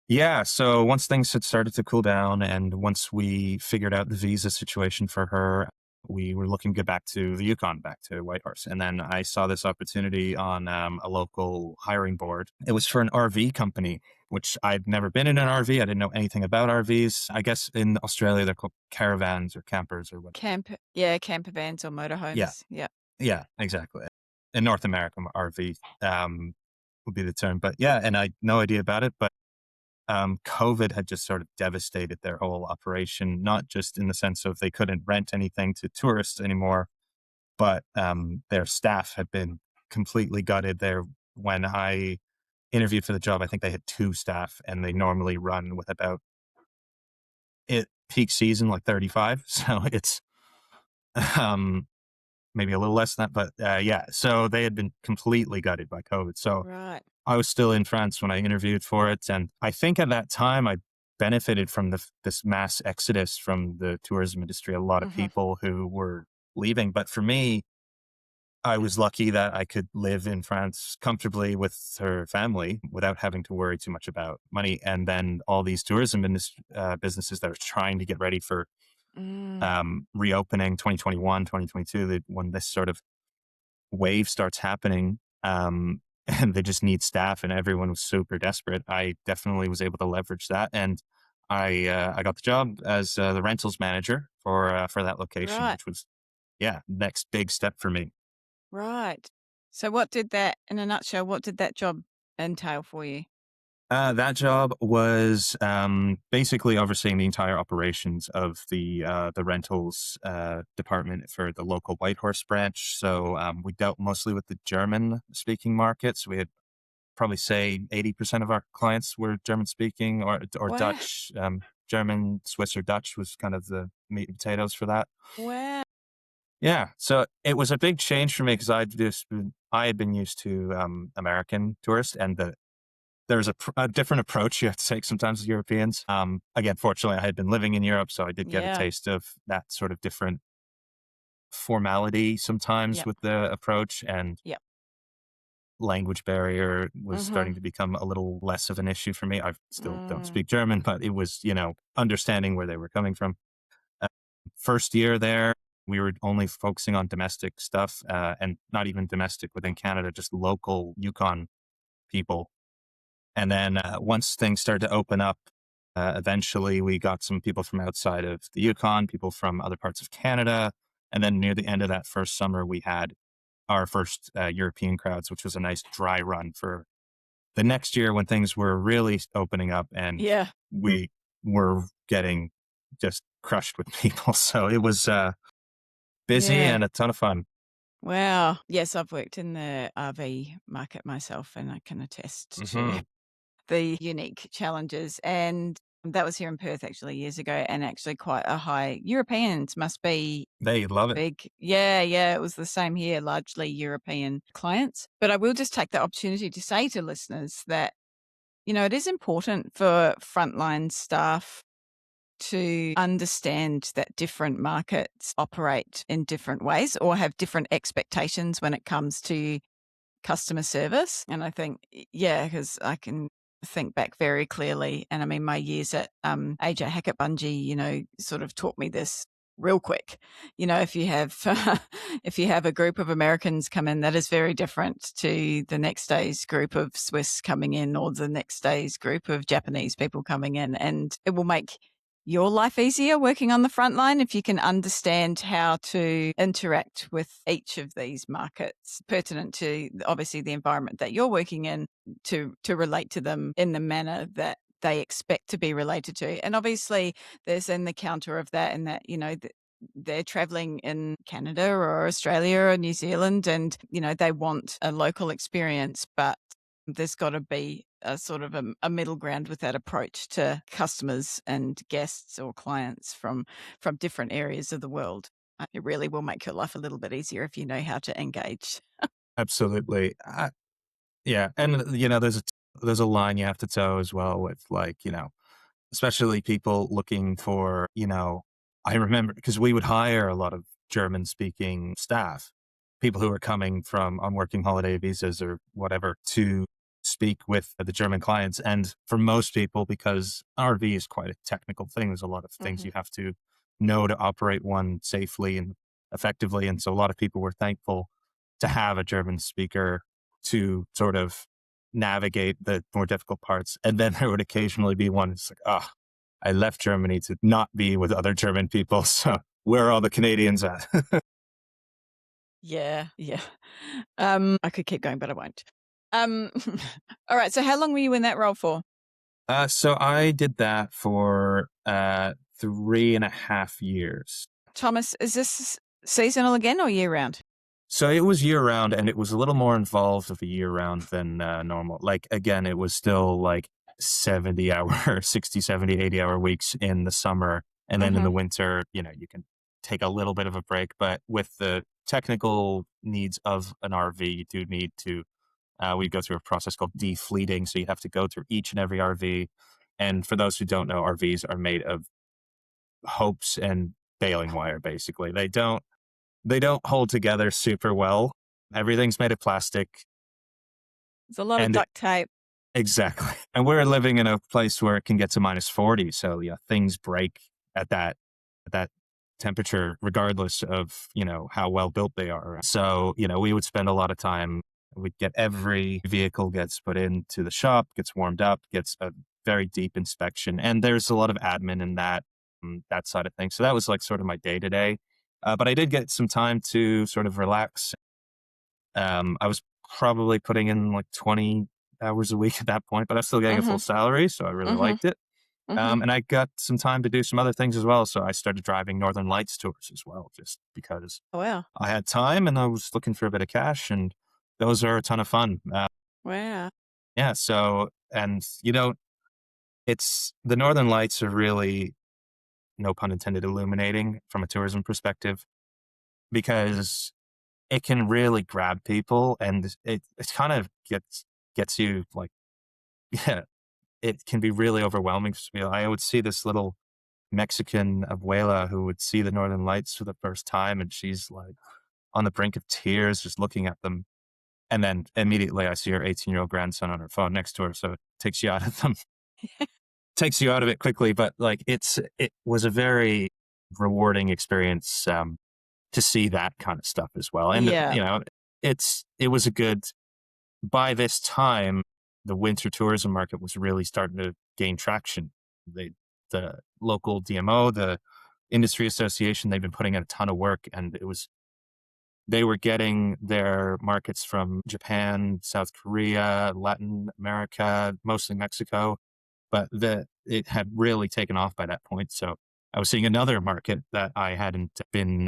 Yeah, so once things had started to cool down and once we figured out the visa situation for her, we were looking to get back to the Yukon, back to Whitehorse. And then I saw this opportunity on a local hiring board. It was for an RV company, which I'd never been in an RV. I didn't know anything about RVs. I guess in Australia, they're called caravans or campers or what. Camper vans or Yeah, motorhomes. Yeah. yeah, exactly. In North America, RV would be the term. But yeah, and I had no idea about it. But COVID had just sort of devastated their whole operation, not just in the sense of they couldn't rent anything to tourists anymore, but their staff had been completely gutted there. When I interviewed for the job, I think they had two staff and they normally run with about it peak season, like 35. So it's um, maybe a little less than that, but yeah. So they had been completely gutted by COVID. So Right. I was still in France when I interviewed for it. And I think at that time I benefited from this mass exodus from the tourism industry, a lot of Hmm. people who were leaving. But for me, I was lucky that I could live in France comfortably with her family without having to worry too much about money. And then all these businesses that are trying to get ready for Mm. reopening 2021, 2022, when this sort of wave starts happening, and they just need staff, and everyone was super desperate. I definitely was able to leverage that, and I got the job as the rentals manager for that location, Right. which was next big step for me. Right. So what did that, in a nutshell, what did that job entail for you? That job was basically overseeing the entire operations of the rentals department for the local Whitehorse branch. So we dealt mostly with the German speaking markets. We had probably say 80% of our clients were German speaking or Wow. Dutch. German, Swiss, or Dutch was kind of the meat and potatoes for that. Wow. Yeah, so it was a big change for me because I had been used to American tourists, and there's a different approach you have to take sometimes as Europeans. Again, fortunately, I had been living in Europe, so I did get a Yeah. taste of that sort of different formality sometimes Yep. with the approach, and Yep. language barrier was Mhm. starting to become a little less of an issue for me. I still don't Mm. speak German, but it was, understanding where they were coming from. Uh, First year there, we were only focusing on domestic stuff, and not even domestic within Canada, just local Yukon people. And then once things started to open up, eventually we got some people from outside of the Yukon, people from other parts of Canada. And then near the end of that first summer, we had our first European crowds, which was a nice dry run for the next year when things were really opening up and Yeah. we were getting just crushed with people. So it was busy Yeah. and a ton of fun. Wow. Yes, I've worked in the RV market myself, and I can attest to Hmm. the unique challenges. And that was here in Perth actually years ago, and actually quite a high. Europeans must be They love it. big. Yeah, yeah, it was the same here, largely European clients. But I will just take the opportunity to say to listeners that, it is important for frontline staff to understand that different markets operate in different ways or have different expectations when it comes to customer service. And I think, yeah, because I can think back very clearly. And I mean, my years at AJ Hackett Bungee, sort of taught me this real quick. If you have if you have a group of Americans come in, that is very different to the next day's group of Swiss coming in or the next day's group of Japanese people coming in. And it will make your life easier working on the front line if you can understand how to interact with each of these markets pertinent to obviously the environment that you're working in, to relate to them in the manner that they expect to be related to. And obviously there's then the counter of that, and that they're traveling in Canada or Australia or New Zealand, and they want a local experience, but there's got to be a sort of a middle ground with that approach to customers and guests or clients from different areas of the world. It really will make your life a little bit easier if you know how to engage. Absolutely. Yeah. And, there's a line you have to toe as well with like, especially people looking for, I remember because we would hire a lot of German speaking staff, people who are coming from on working holiday visas or whatever to speak with the German clients. And for most people, because RV is quite a technical thing, there's a lot of things Hmm. you have to know to operate one safely and effectively. And so a lot of people were thankful to have a German speaker to sort of navigate the more difficult parts. And then there would occasionally be one, it's like, oh, I left Germany to not be with other German people. So where are all the Canadians at? Yeah, yeah. I could keep going, but I won't. Um, all right. So, how long were you in that role for? So I did that for 3.5 years. Thomas, is this seasonal again or year round? So it was year round, and it was a little more involved of a year round than normal. Like, again, it was still like 70 hour, 60, 70, 80 hour weeks in the summer. And then in the Hmm. winter, you can take a little bit of a break. But with the technical needs of an RV, you do need to, we go through a process called defleeting. So you have to go through each and every RV. And for those who don't know, RVs are made of hopes and baling wire, basically. They don't hold together super well. Everything's made of plastic. There's a lot of And duct tape. exactly. And we're living in a place where it can get to -40. So yeah, things break at that temperature, regardless of, how well built they are. So, we would spend a lot of time We get every vehicle gets put into the shop, gets warmed up, gets a very deep inspection, and there's a lot of admin in that side of things. So that was like sort of my day to day. But I did get some time to sort of relax. I was probably putting in like 20 hours a week at that point, but I was still getting a full Mhm. salary, so I really Mhm. liked it. Mhm. And I got some time to do some other things as well. So I started driving Northern Lights tours as well, just because Oh, wow. I had time and I was looking for a bit of cash, and those are a ton of fun. Wow. Yeah. So, and it's the Northern Lights are really, no pun intended, illuminating from a tourism perspective because it can really grab people, and it kind of gets you like, yeah, it can be really overwhelming. I would see this little Mexican abuela who would see the Northern Lights for the first time, and she's like on the brink of tears just looking at them. And then immediately I see her 18-year-old grandson on her phone next to her. So it takes you out of them, takes you out of it quickly. But like it was a very rewarding experience to see that kind of stuff as well. And, Yeah. it was a good, by this time, the winter tourism market was really starting to gain traction. The local DMO, the industry association, they've been putting in a ton of work, and they were getting their markets from Japan, South Korea, Latin America, mostly Mexico, but it had really taken off by that point. So I was seeing another market that I hadn't been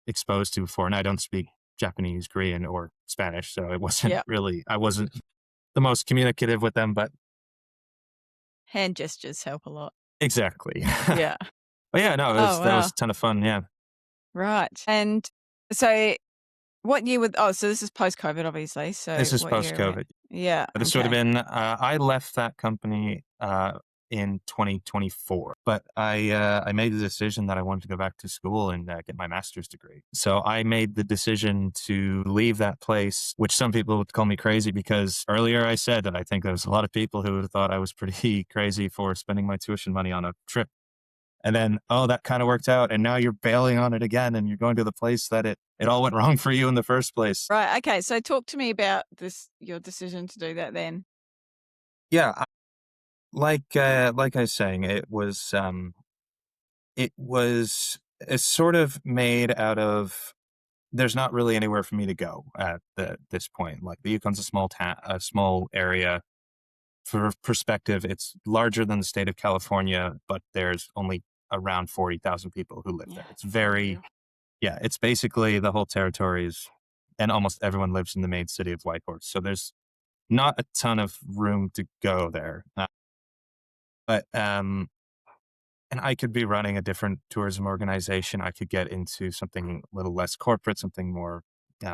exposed to before, and I don't speak Japanese, Korean, or Spanish, so Yeah. I wasn't the most communicative with them, but Hand gestures help a lot. exactly. Yeah. But yeah, no, Oh, that was wow. a ton of fun. Yeah, Right. And so what year would oh, so this is post-COVID, obviously. So this is what post year are we? COVID. Yeah. This would have Okay. been, I left that company in 2024, but I made the decision that I wanted to go back to school and get my master's degree. So I made the decision to leave that place, which some people would call me crazy because earlier I said that I think there was a lot of people who would have thought I was pretty crazy for spending my tuition money on a trip. And then, oh, that kind of worked out. And now you're bailing on it again and you're going to the place that it all went wrong for you in the first place. Right. Okay. So talk to me about this, your decision to do that then. Yeah, like I was saying, it's sort of made out of, there's not really anywhere for me to go at this point. Like the Yukon's a small town, a small area. For perspective, it's larger than the state of California, but there's only around 40,000 people who live Yeah. there. It's It's not very, real. yeah, it's basically the whole territory is, and almost everyone lives in the main city of Whitehorse. So there's not a ton of room to go there. But and I could be running a different tourism organization. I could get into something a little less corporate, something more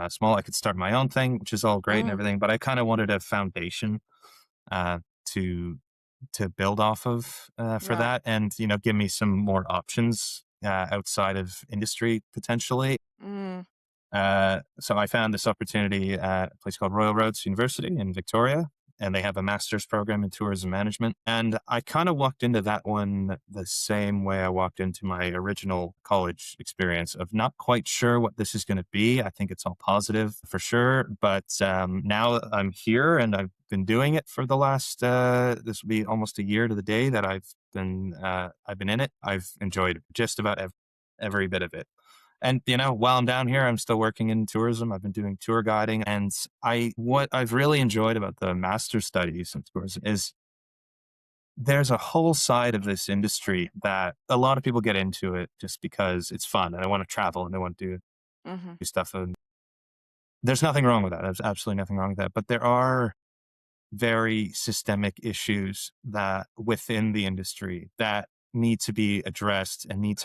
small. I could start my own thing, which is all great and Mm, everything. But I kind of wanted a foundation uh, to build off of for right. that, and give me some more options outside of industry potentially. Mm, So I found this opportunity at a place called Royal Roads University in Victoria, and they have a master's program in tourism management. And I kind of walked into that one the same way I walked into my original college experience of not quite sure what this is going to be. I think it's all positive for sure, but now I'm here and I've been doing it for the last. This will be almost a year to the day that I've been in it. I've enjoyed just about every bit of it. And while I'm down here, I'm still working in tourism. I've been doing tour guiding, and what I've really enjoyed about the master studies in tourism is there's a whole side of this industry that a lot of people get into it just because it's fun and they want to travel and they want to mhm. do stuff. And there's nothing wrong with that. There's absolutely nothing wrong with that. But there are very systemic issues that within the industry that need to be addressed and need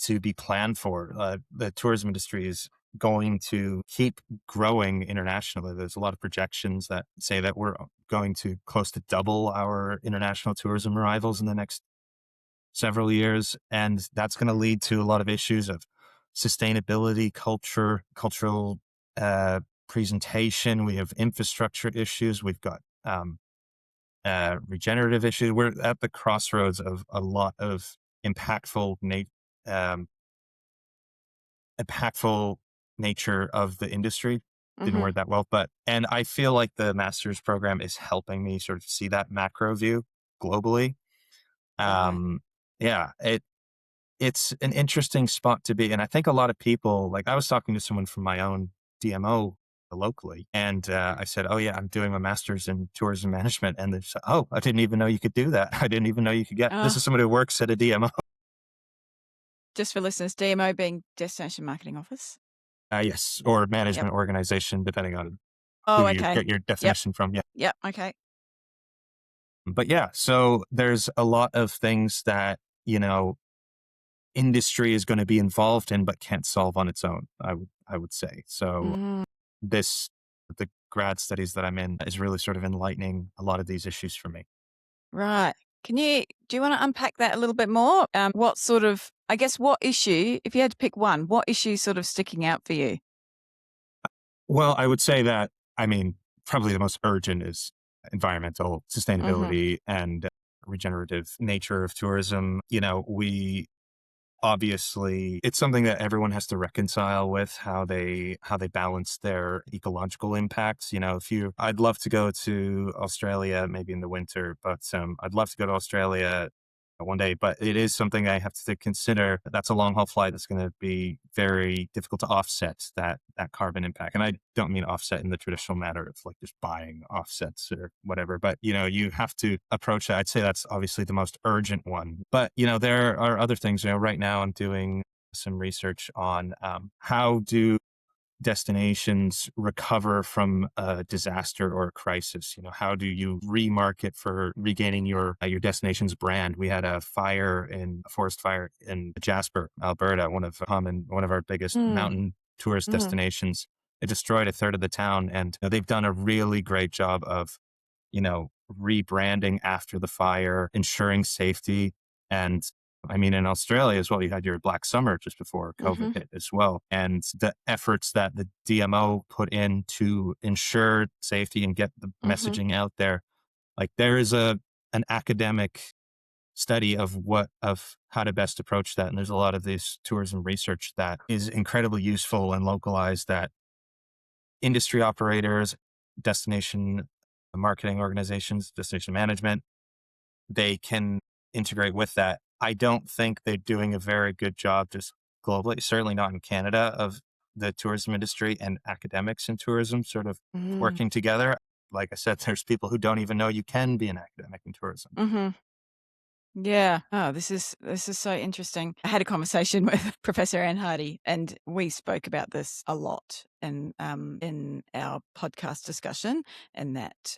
to be planned for. The tourism industry is going to keep growing internationally. There's a lot of projections that say that we're going to close to double our international tourism arrivals in the next several years, and that's going to lead to a lot of issues of sustainability, cultural presentation. We have infrastructure issues. We've got regenerative issues. We're at the crossroads of a lot of impactful, um, impactful nature of the industry. didn't Mhm. word that well, and I feel like the master's program is helping me sort of see that macro view globally. Right. Um, yeah, it's an interesting spot to be. And I think a lot of people, like I was talking to someone from my own DMO locally, and I said, "Oh yeah, I'm doing my master's in tourism management," and they said, "Oh, I didn't even know you could do that. I didn't even know you could get." This Oh, is someone who works at a DMO. just for listeners, DMO being Destination Marketing Office? Yes, or Yep. management organization, depending on who Oh, you okay. get your Yep. definition from. Yeah, Yep. Okay. but yeah, so there's a lot of things that industry is going to be involved in, but can't solve on its own. I would say so. Mm, This the grad studies that I'm in is really sort of enlightening a lot of these issues for me. right. Do you wanna unpack that a little bit more? What sort of I guess what issue, if you had to pick one, what issue is sort of sticking out for you? Well, I would say that, I mean, probably the most urgent is environmental Mhm. sustainability and regenerative nature of tourism. We obviously it's something that everyone has to reconcile with how they balance their ecological impacts. If you I'd love to go to Australia maybe in the winter, but I'd love to go to Australia one day, but it is something I have to consider. That's a long haul flight that's going to be very difficult to offset that carbon impact. And I don't mean offset in the traditional manner of like just buying offsets or whatever, but you have to approach that. I'd say that's obviously the most urgent one. But there are other things. Right now I'm doing some research on how do destinations recover from a disaster or a crisis. How do you remarket for regaining your destination's brand? We had a forest fire in Jasper, Alberta, one of our biggest Mm. mountain tourist Mhm. destinations. It destroyed a third of the town, and they've done a really great job of rebranding after the fire, ensuring safety. And I mean, in Australia as well, you had your Black Summer just before COVID Mhm. hit as well. And the efforts that the DMO put in to ensure safety and get the Mhm. messaging out there, like there is an academic study of how to best approach that. And there's a lot of this tourism research that is incredibly useful and localized that industry operators, destination marketing organizations, destination management, they can integrate with that. I don't think they're doing a very good job just globally, certainly not in Canada, of the tourism industry and academics in tourism sort of Mm. working together. Like I said, there's people who don't even know you can be an academic in tourism. Mhm. Yeah. Oh, this is so interesting. I had a conversation with Professor Anne Hardy, and we spoke about this a lot in our podcast discussion, and that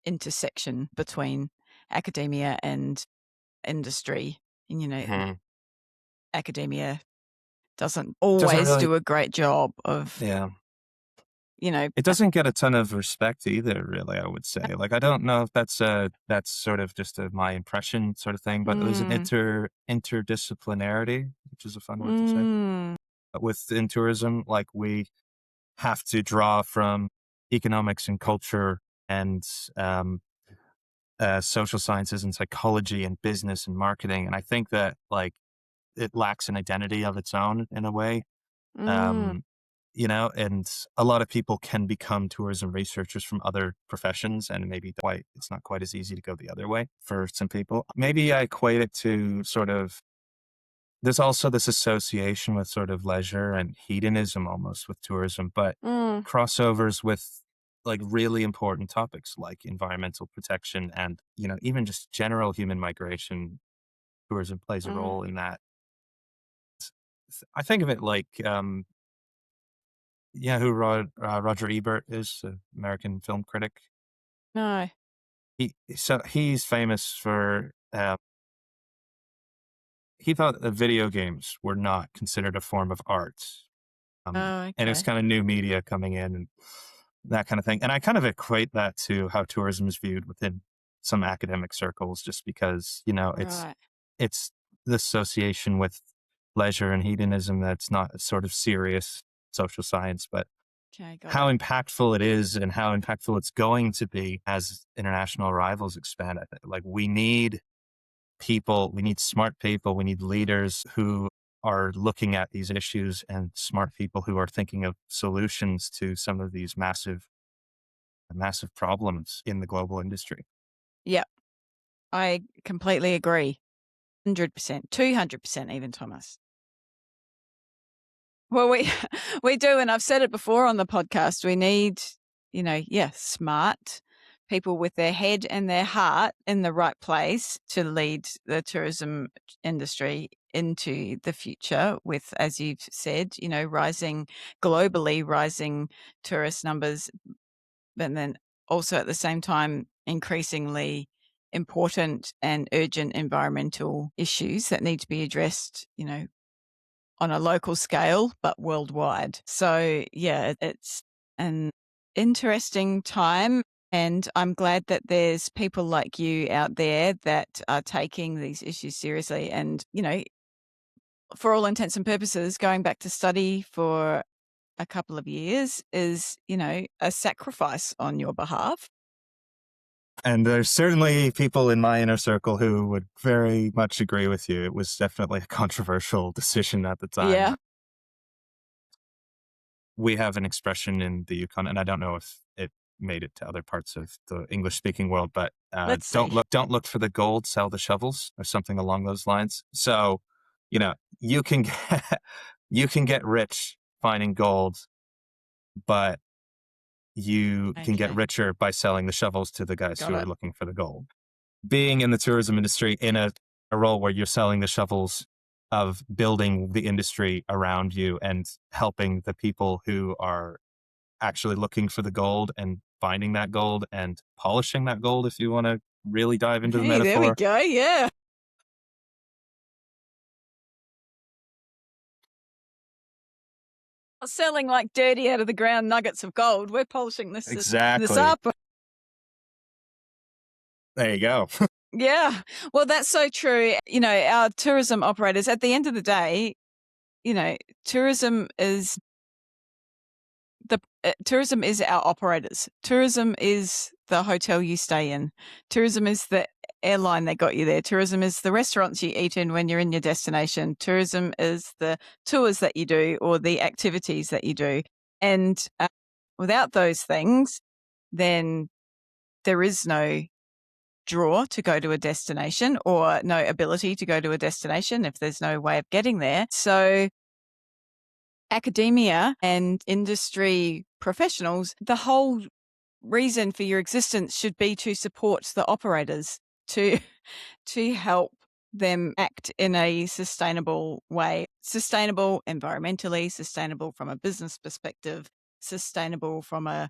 intersection between academia and industry. And Mhm. academia doesn't Doesn't always really, do a great job of yeah. you know. It doesn't get a ton of respect either, really, I would say. Like, I don't know if that's sort of just my impression sort of thing, but there's an Mm, interdisciplinarity, which is a fun word to say, mm, within tourism. Like, we have to draw from economics and culture and um, social sciences and psychology and business and marketing. And I think that, like, it lacks an identity of its own in a way. mm, Um, and a lot of people can become tourism researchers from other professions, and maybe it's not quite as easy to go the other way for some people. Maybe I equate it to sort of, there's also this association with sort of leisure and hedonism almost with tourism, but mm, crossovers with like really important topics like environmental protection and, even just general human migration. Tourism plays a mm. role in that. I think of it like, who Roger Ebert is, American film critic. No. He's famous for, he thought that video games were not considered a form of art. Oh, And it's okay. kind of new media coming in and that kind of thing. And I kind of equate that to how tourism is viewed within some academic circles, just because, Right. it's the association with leisure and hedonism that's not a sort of serious social science, but Okay, got how it. impactful it is and how impactful it's going to be as international arrivals expand. Like we need people, we need smart people, we need leaders who are looking at these issues and smart people who are thinking of solutions to some of these massive problems in the global industry. Yeah, I completely agree. 100%, 200% even, Thomas. Well, we we do, and I've said it before on the podcast. We need, smart people with their head and their heart in the right place to lead the tourism industry into the future with, as you've said, rising tourist numbers, but then also at the same time increasingly important and urgent environmental issues that need to be addressed, on a local scale, but worldwide. So, yeah, it's an interesting time. And I'm glad that there's people like you out there that are taking these issues seriously. And, for all intents and purposes, going back to study for a couple of years is, a sacrifice on your behalf. And there's certainly people in my inner circle who would very much agree with you. It was definitely a controversial decision at the time. Yeah. We have an expression in the Yukon, and I don't know if it made it to other parts of the English-speaking world, but Let's see. don't look for the gold, sell the shovels, or something along those lines. So, you can you can get rich finding gold, but you can get Okay. richer by selling the shovels to the guys Got who it. are looking for the gold. Being in the tourism industry in a role where you're selling the shovels of building the industry around you and helping the people who are actually looking for the gold and finding that gold and polishing that gold, if you want to really dive into the Hey, there we metaphor. go. Yeah. Selling like dirty out of the ground nuggets of gold. We're polishing this Exactly. up. There you go. Yeah. Well, that's so true. Our tourism operators, at the end of the day, tourism is tourism is our operators. Tourism is the hotel you stay in. Tourism is the airline that got you there. Tourism is the restaurants you eat in when you're in your destination. Tourism is the tours that you do or the activities that you do. And without those things, then there is no draw to go to a destination or no ability to go to a destination if there's no way of getting there. So academia and industry professionals, the whole reason for your existence should be to support the operators, to help them act in a sustainable way, sustainable environmentally, sustainable from a business perspective, sustainable from a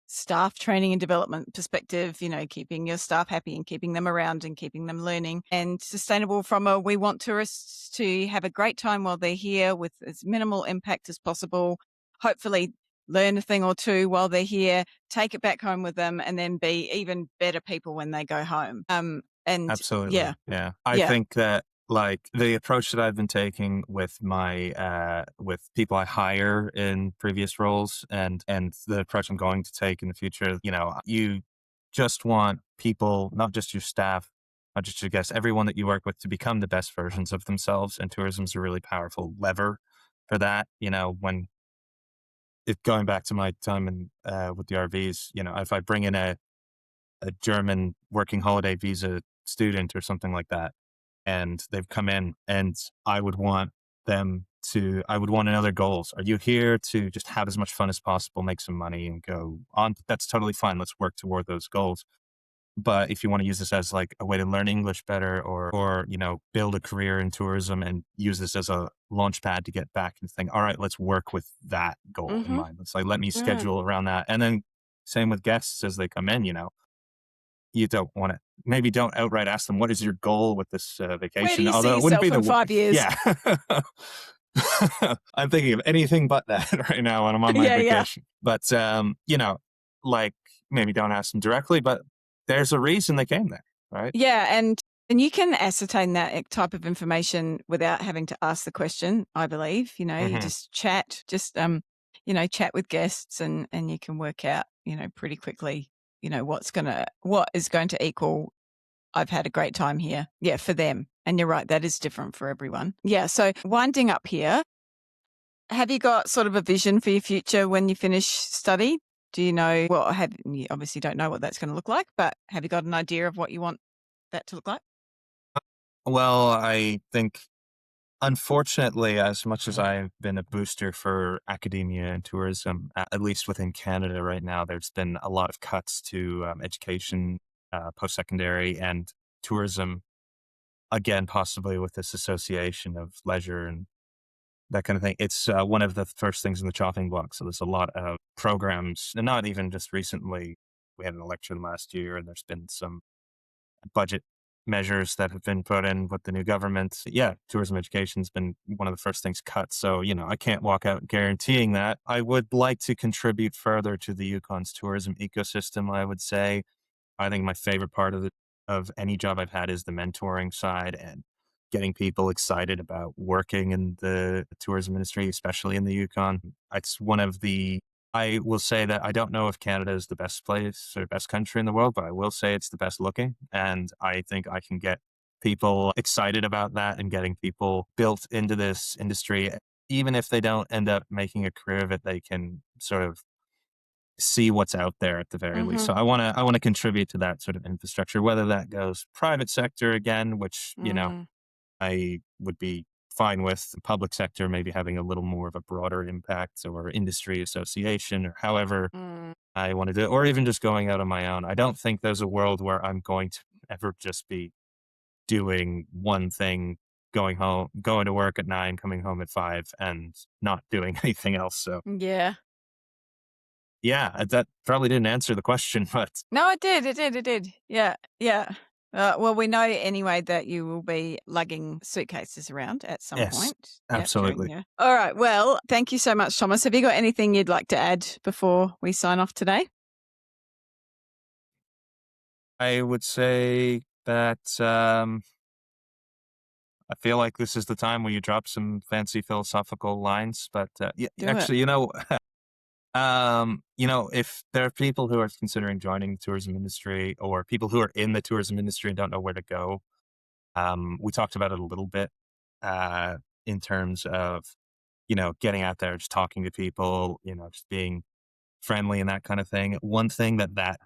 staff training and development perspective, keeping your staff happy and keeping them around and keeping them learning, and sustainable from a, we want tourists to have a great time while they're here with as minimal impact as possible, hopefully learn a thing or two while they're here, take it back home with them, and then be even better people when they go home. And Absolutely. yeah. I think that like the approach that I've been taking with my with people I hire in previous roles and the approach I'm going to take in the future, you just want people, not just your staff, not just your guests, everyone that you work with to become the best versions of themselves. And tourism is a really powerful lever for that. When going back to my time in with the RVs, if I bring in a German working holiday visa student or something like that, and they've come in, and I would want another goals. Are you here to just have as much fun as possible, make some money and go on? That's totally fine. Let's work toward those goals. But if you want to use this as like a way to learn English better or build a career in tourism and use this as a launch pad to get back and think, all right, let's work with that goal in mind. Let's let me schedule around that. And then same with guests as they come in, you don't want to, maybe don't outright ask them, what is your goal with this vacation? Where do you Although see it wouldn't be yourself in 5 years? Yeah. I'm thinking of anything but that right now when I'm on my vacation. But, like maybe don't ask them directly, but there's a reason they came there, right? Yeah. And you can ascertain that type of information without having to ask the question, I believe. You just chat, chat with guests and you can work out, pretty quickly, what is going to equal I've had a great time here. Yeah, for them. And you're right, that is different for everyone. Yeah, so winding up here, have you got sort of a vision for your future when you finish study? Do you know, well, you obviously don't know what that's going to look like, but have you got an idea of what you want that to look like? Well, I think, unfortunately, as much as I've been a booster for academia and tourism, at least within Canada right now, there's been a lot of cuts to education, post-secondary, and tourism. Again, possibly with this association of leisure and that kind of thing. It's one of the first things in the chopping block. So there's a lot of programs, and not even just recently. We had an election last year, and there's been some budget measures that have been put in with the new government. Yeah, tourism education's been one of the first things cut. So, I can't walk out guaranteeing that. I would like to contribute further to the Yukon's tourism ecosystem, I would say. I think my favorite part of any job I've had is the mentoring side and getting people excited about working in the tourism industry, especially in the Yukon. It's one of the I will say that I don't know if Canada is the best place or best country in the world, but I will say it's the best looking. And I think I can get people excited about that and getting people built into this industry. Even if they don't end up making a career of it, they can sort of see what's out there at the very least. So Mhm. I want to contribute to that sort of infrastructure, whether that goes private sector again, which, Mm. I would be fine with, the public sector maybe having a little more of a broader impact, or industry association, or however Mm. I want to do it, or even just going out on my own. I don't think there's a world where I'm going to ever just be doing one thing, going to work at 9, coming home at 5, and not doing anything else. So Yeah. yeah, that probably didn't answer the question, but No, it did. It did. It did. Yeah. Yeah. Well, we know anyway that you will be lugging suitcases around at some yes, point. Yeah, during absolutely. your. All right. Well, thank you so much, Thomas. Have you got anything you'd like to add before we sign off today? I would say that I feel like this is the time where you drop some fancy philosophical lines, but yeah, Do it. actually, if there are people who are considering joining the tourism industry, or people who are in the tourism industry and don't know where to go, we talked about it a little bit uh, in terms of getting out there, just talking to people, just being friendly and that kind of thing. One thing that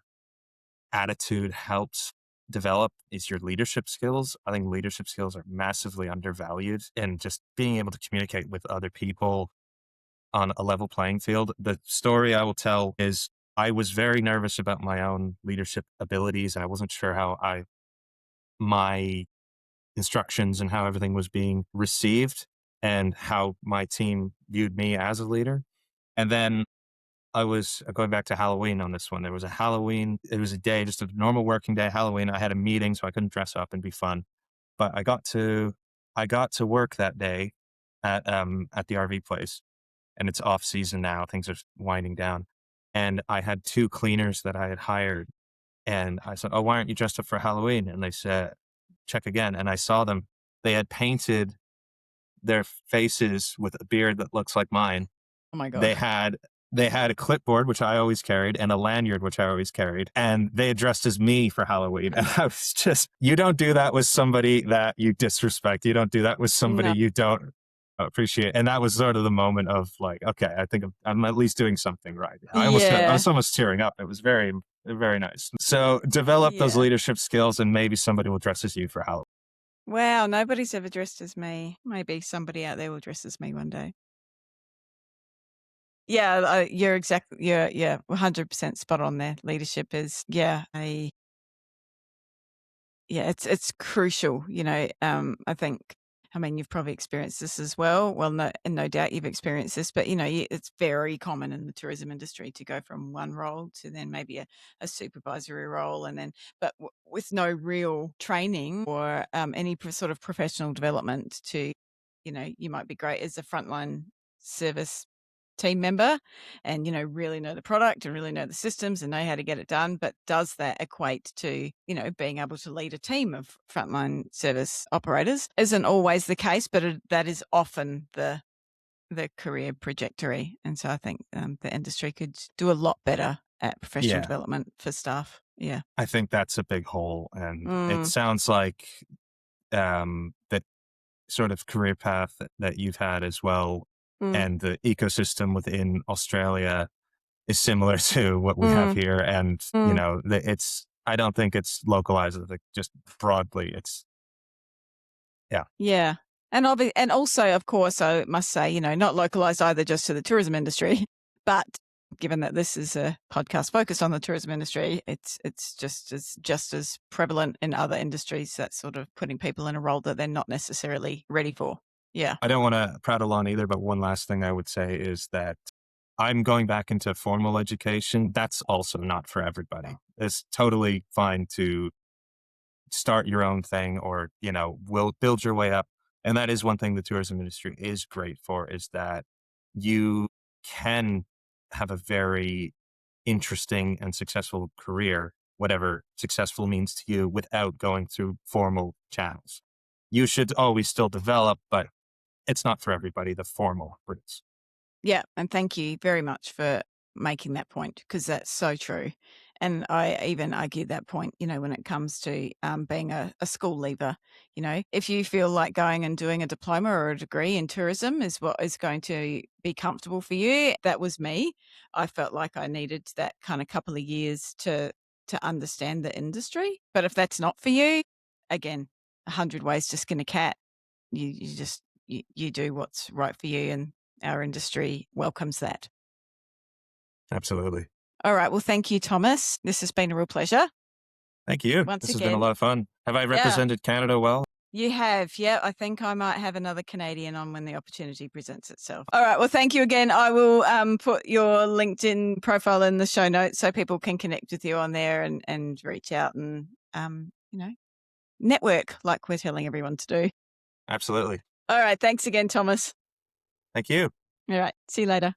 attitude helps develop is your leadership skills. I think leadership skills are massively undervalued, and just being able to communicate with other people on a level playing field. The story I will tell is I was very nervous about my own leadership abilities. I wasn't sure how my instructions and how everything was being received and how my team viewed me as a leader. And then I was going back to Halloween on this one. There was a Halloween, it was a day, just a normal working day, Halloween. I had a meeting, so I couldn't dress up and be fun. But I got to work that day at the RV place, and it's off season now. Things are winding down. And I had 2 cleaners that I had hired. And I said, "Oh, why aren't you dressed up for Halloween?" And they said, "Check again." And I saw them. They had painted their faces with a beard that looks like mine. Oh my God. They had they had a clipboard, which I always carried, and a lanyard, which I always carried, and they had dressed as me for Halloween. And I was just, you don't do that with somebody that you disrespect. You don't do that with somebody No. you don't appreciate. And that was sort of the moment of like, okay, I think I'm at least doing something right. I Yeah. was almost tearing up. It was very, very nice. So develop those Yeah. leadership skills, and maybe somebody will dress as you for Halloween. Wow. Nobody's ever dressed as me. Maybe somebody out there will dress as me one day. Yeah, you're 100% spot on there. Leadership is, it's crucial, I think, I mean, you've probably experienced this as well. Well, no doubt you've experienced this, but, it's very common in the tourism industry to go from one role to then maybe a supervisory role, and then, but with no real training or any sort of professional development to, you might be great as a frontline service team member and really know the product and really know the systems and know how to get it done, but does that equate to being able to lead a team of frontline service operators? Isn't always the case, but that is often the career trajectory. And so I think the industry could do a lot better at professional Yeah. development for staff. Yeah. I think that's a big hole. And it sounds like that sort of career path that you've had as well, and the ecosystem within Australia is similar to what we have here. And, I don't think it's localized, like just broadly. Yeah. Yeah. And also, of course, I must say, not localized either just to the tourism industry, but given that this is a podcast focused on the tourism industry, it's just as prevalent in other industries, that sort of putting people in a role that they're not necessarily ready for. Yeah. I don't want to prattle on either, but one last thing I would say is that I'm going back into formal education. That's also not for everybody. It's totally fine to start your own thing, or, will build your way up. And that is one thing the tourism industry is great for, is that you can have a very interesting and successful career, whatever successful means to you, without going through formal channels. You should always still develop, but it's not for everybody, the formal routes. Yeah. And thank you very much for making that point, because that's so true. And I even argue that point, when it comes to being a school leaver. If you feel like going and doing a diploma or a degree in tourism is what is going to be comfortable for you, that was me. I felt like I needed that kind of couple of years to understand the industry. But if that's not for you, again, 100 ways to skin a cat. You just you do what's right for you, and our industry welcomes that. Absolutely. All right. Well, thank you, Thomas. This has been a real pleasure. Thank you. Once This has been a again. lot of fun. Have I represented Canada well? You have. Yeah. I think I might have another Canadian on when the opportunity presents itself. All right. Well, thank you again. I will put your LinkedIn profile in the show notes so people can connect with you on there and reach out and, network like we're telling everyone to do. Absolutely. All right. Thanks again, Thomas. Thank you. All right. See you later.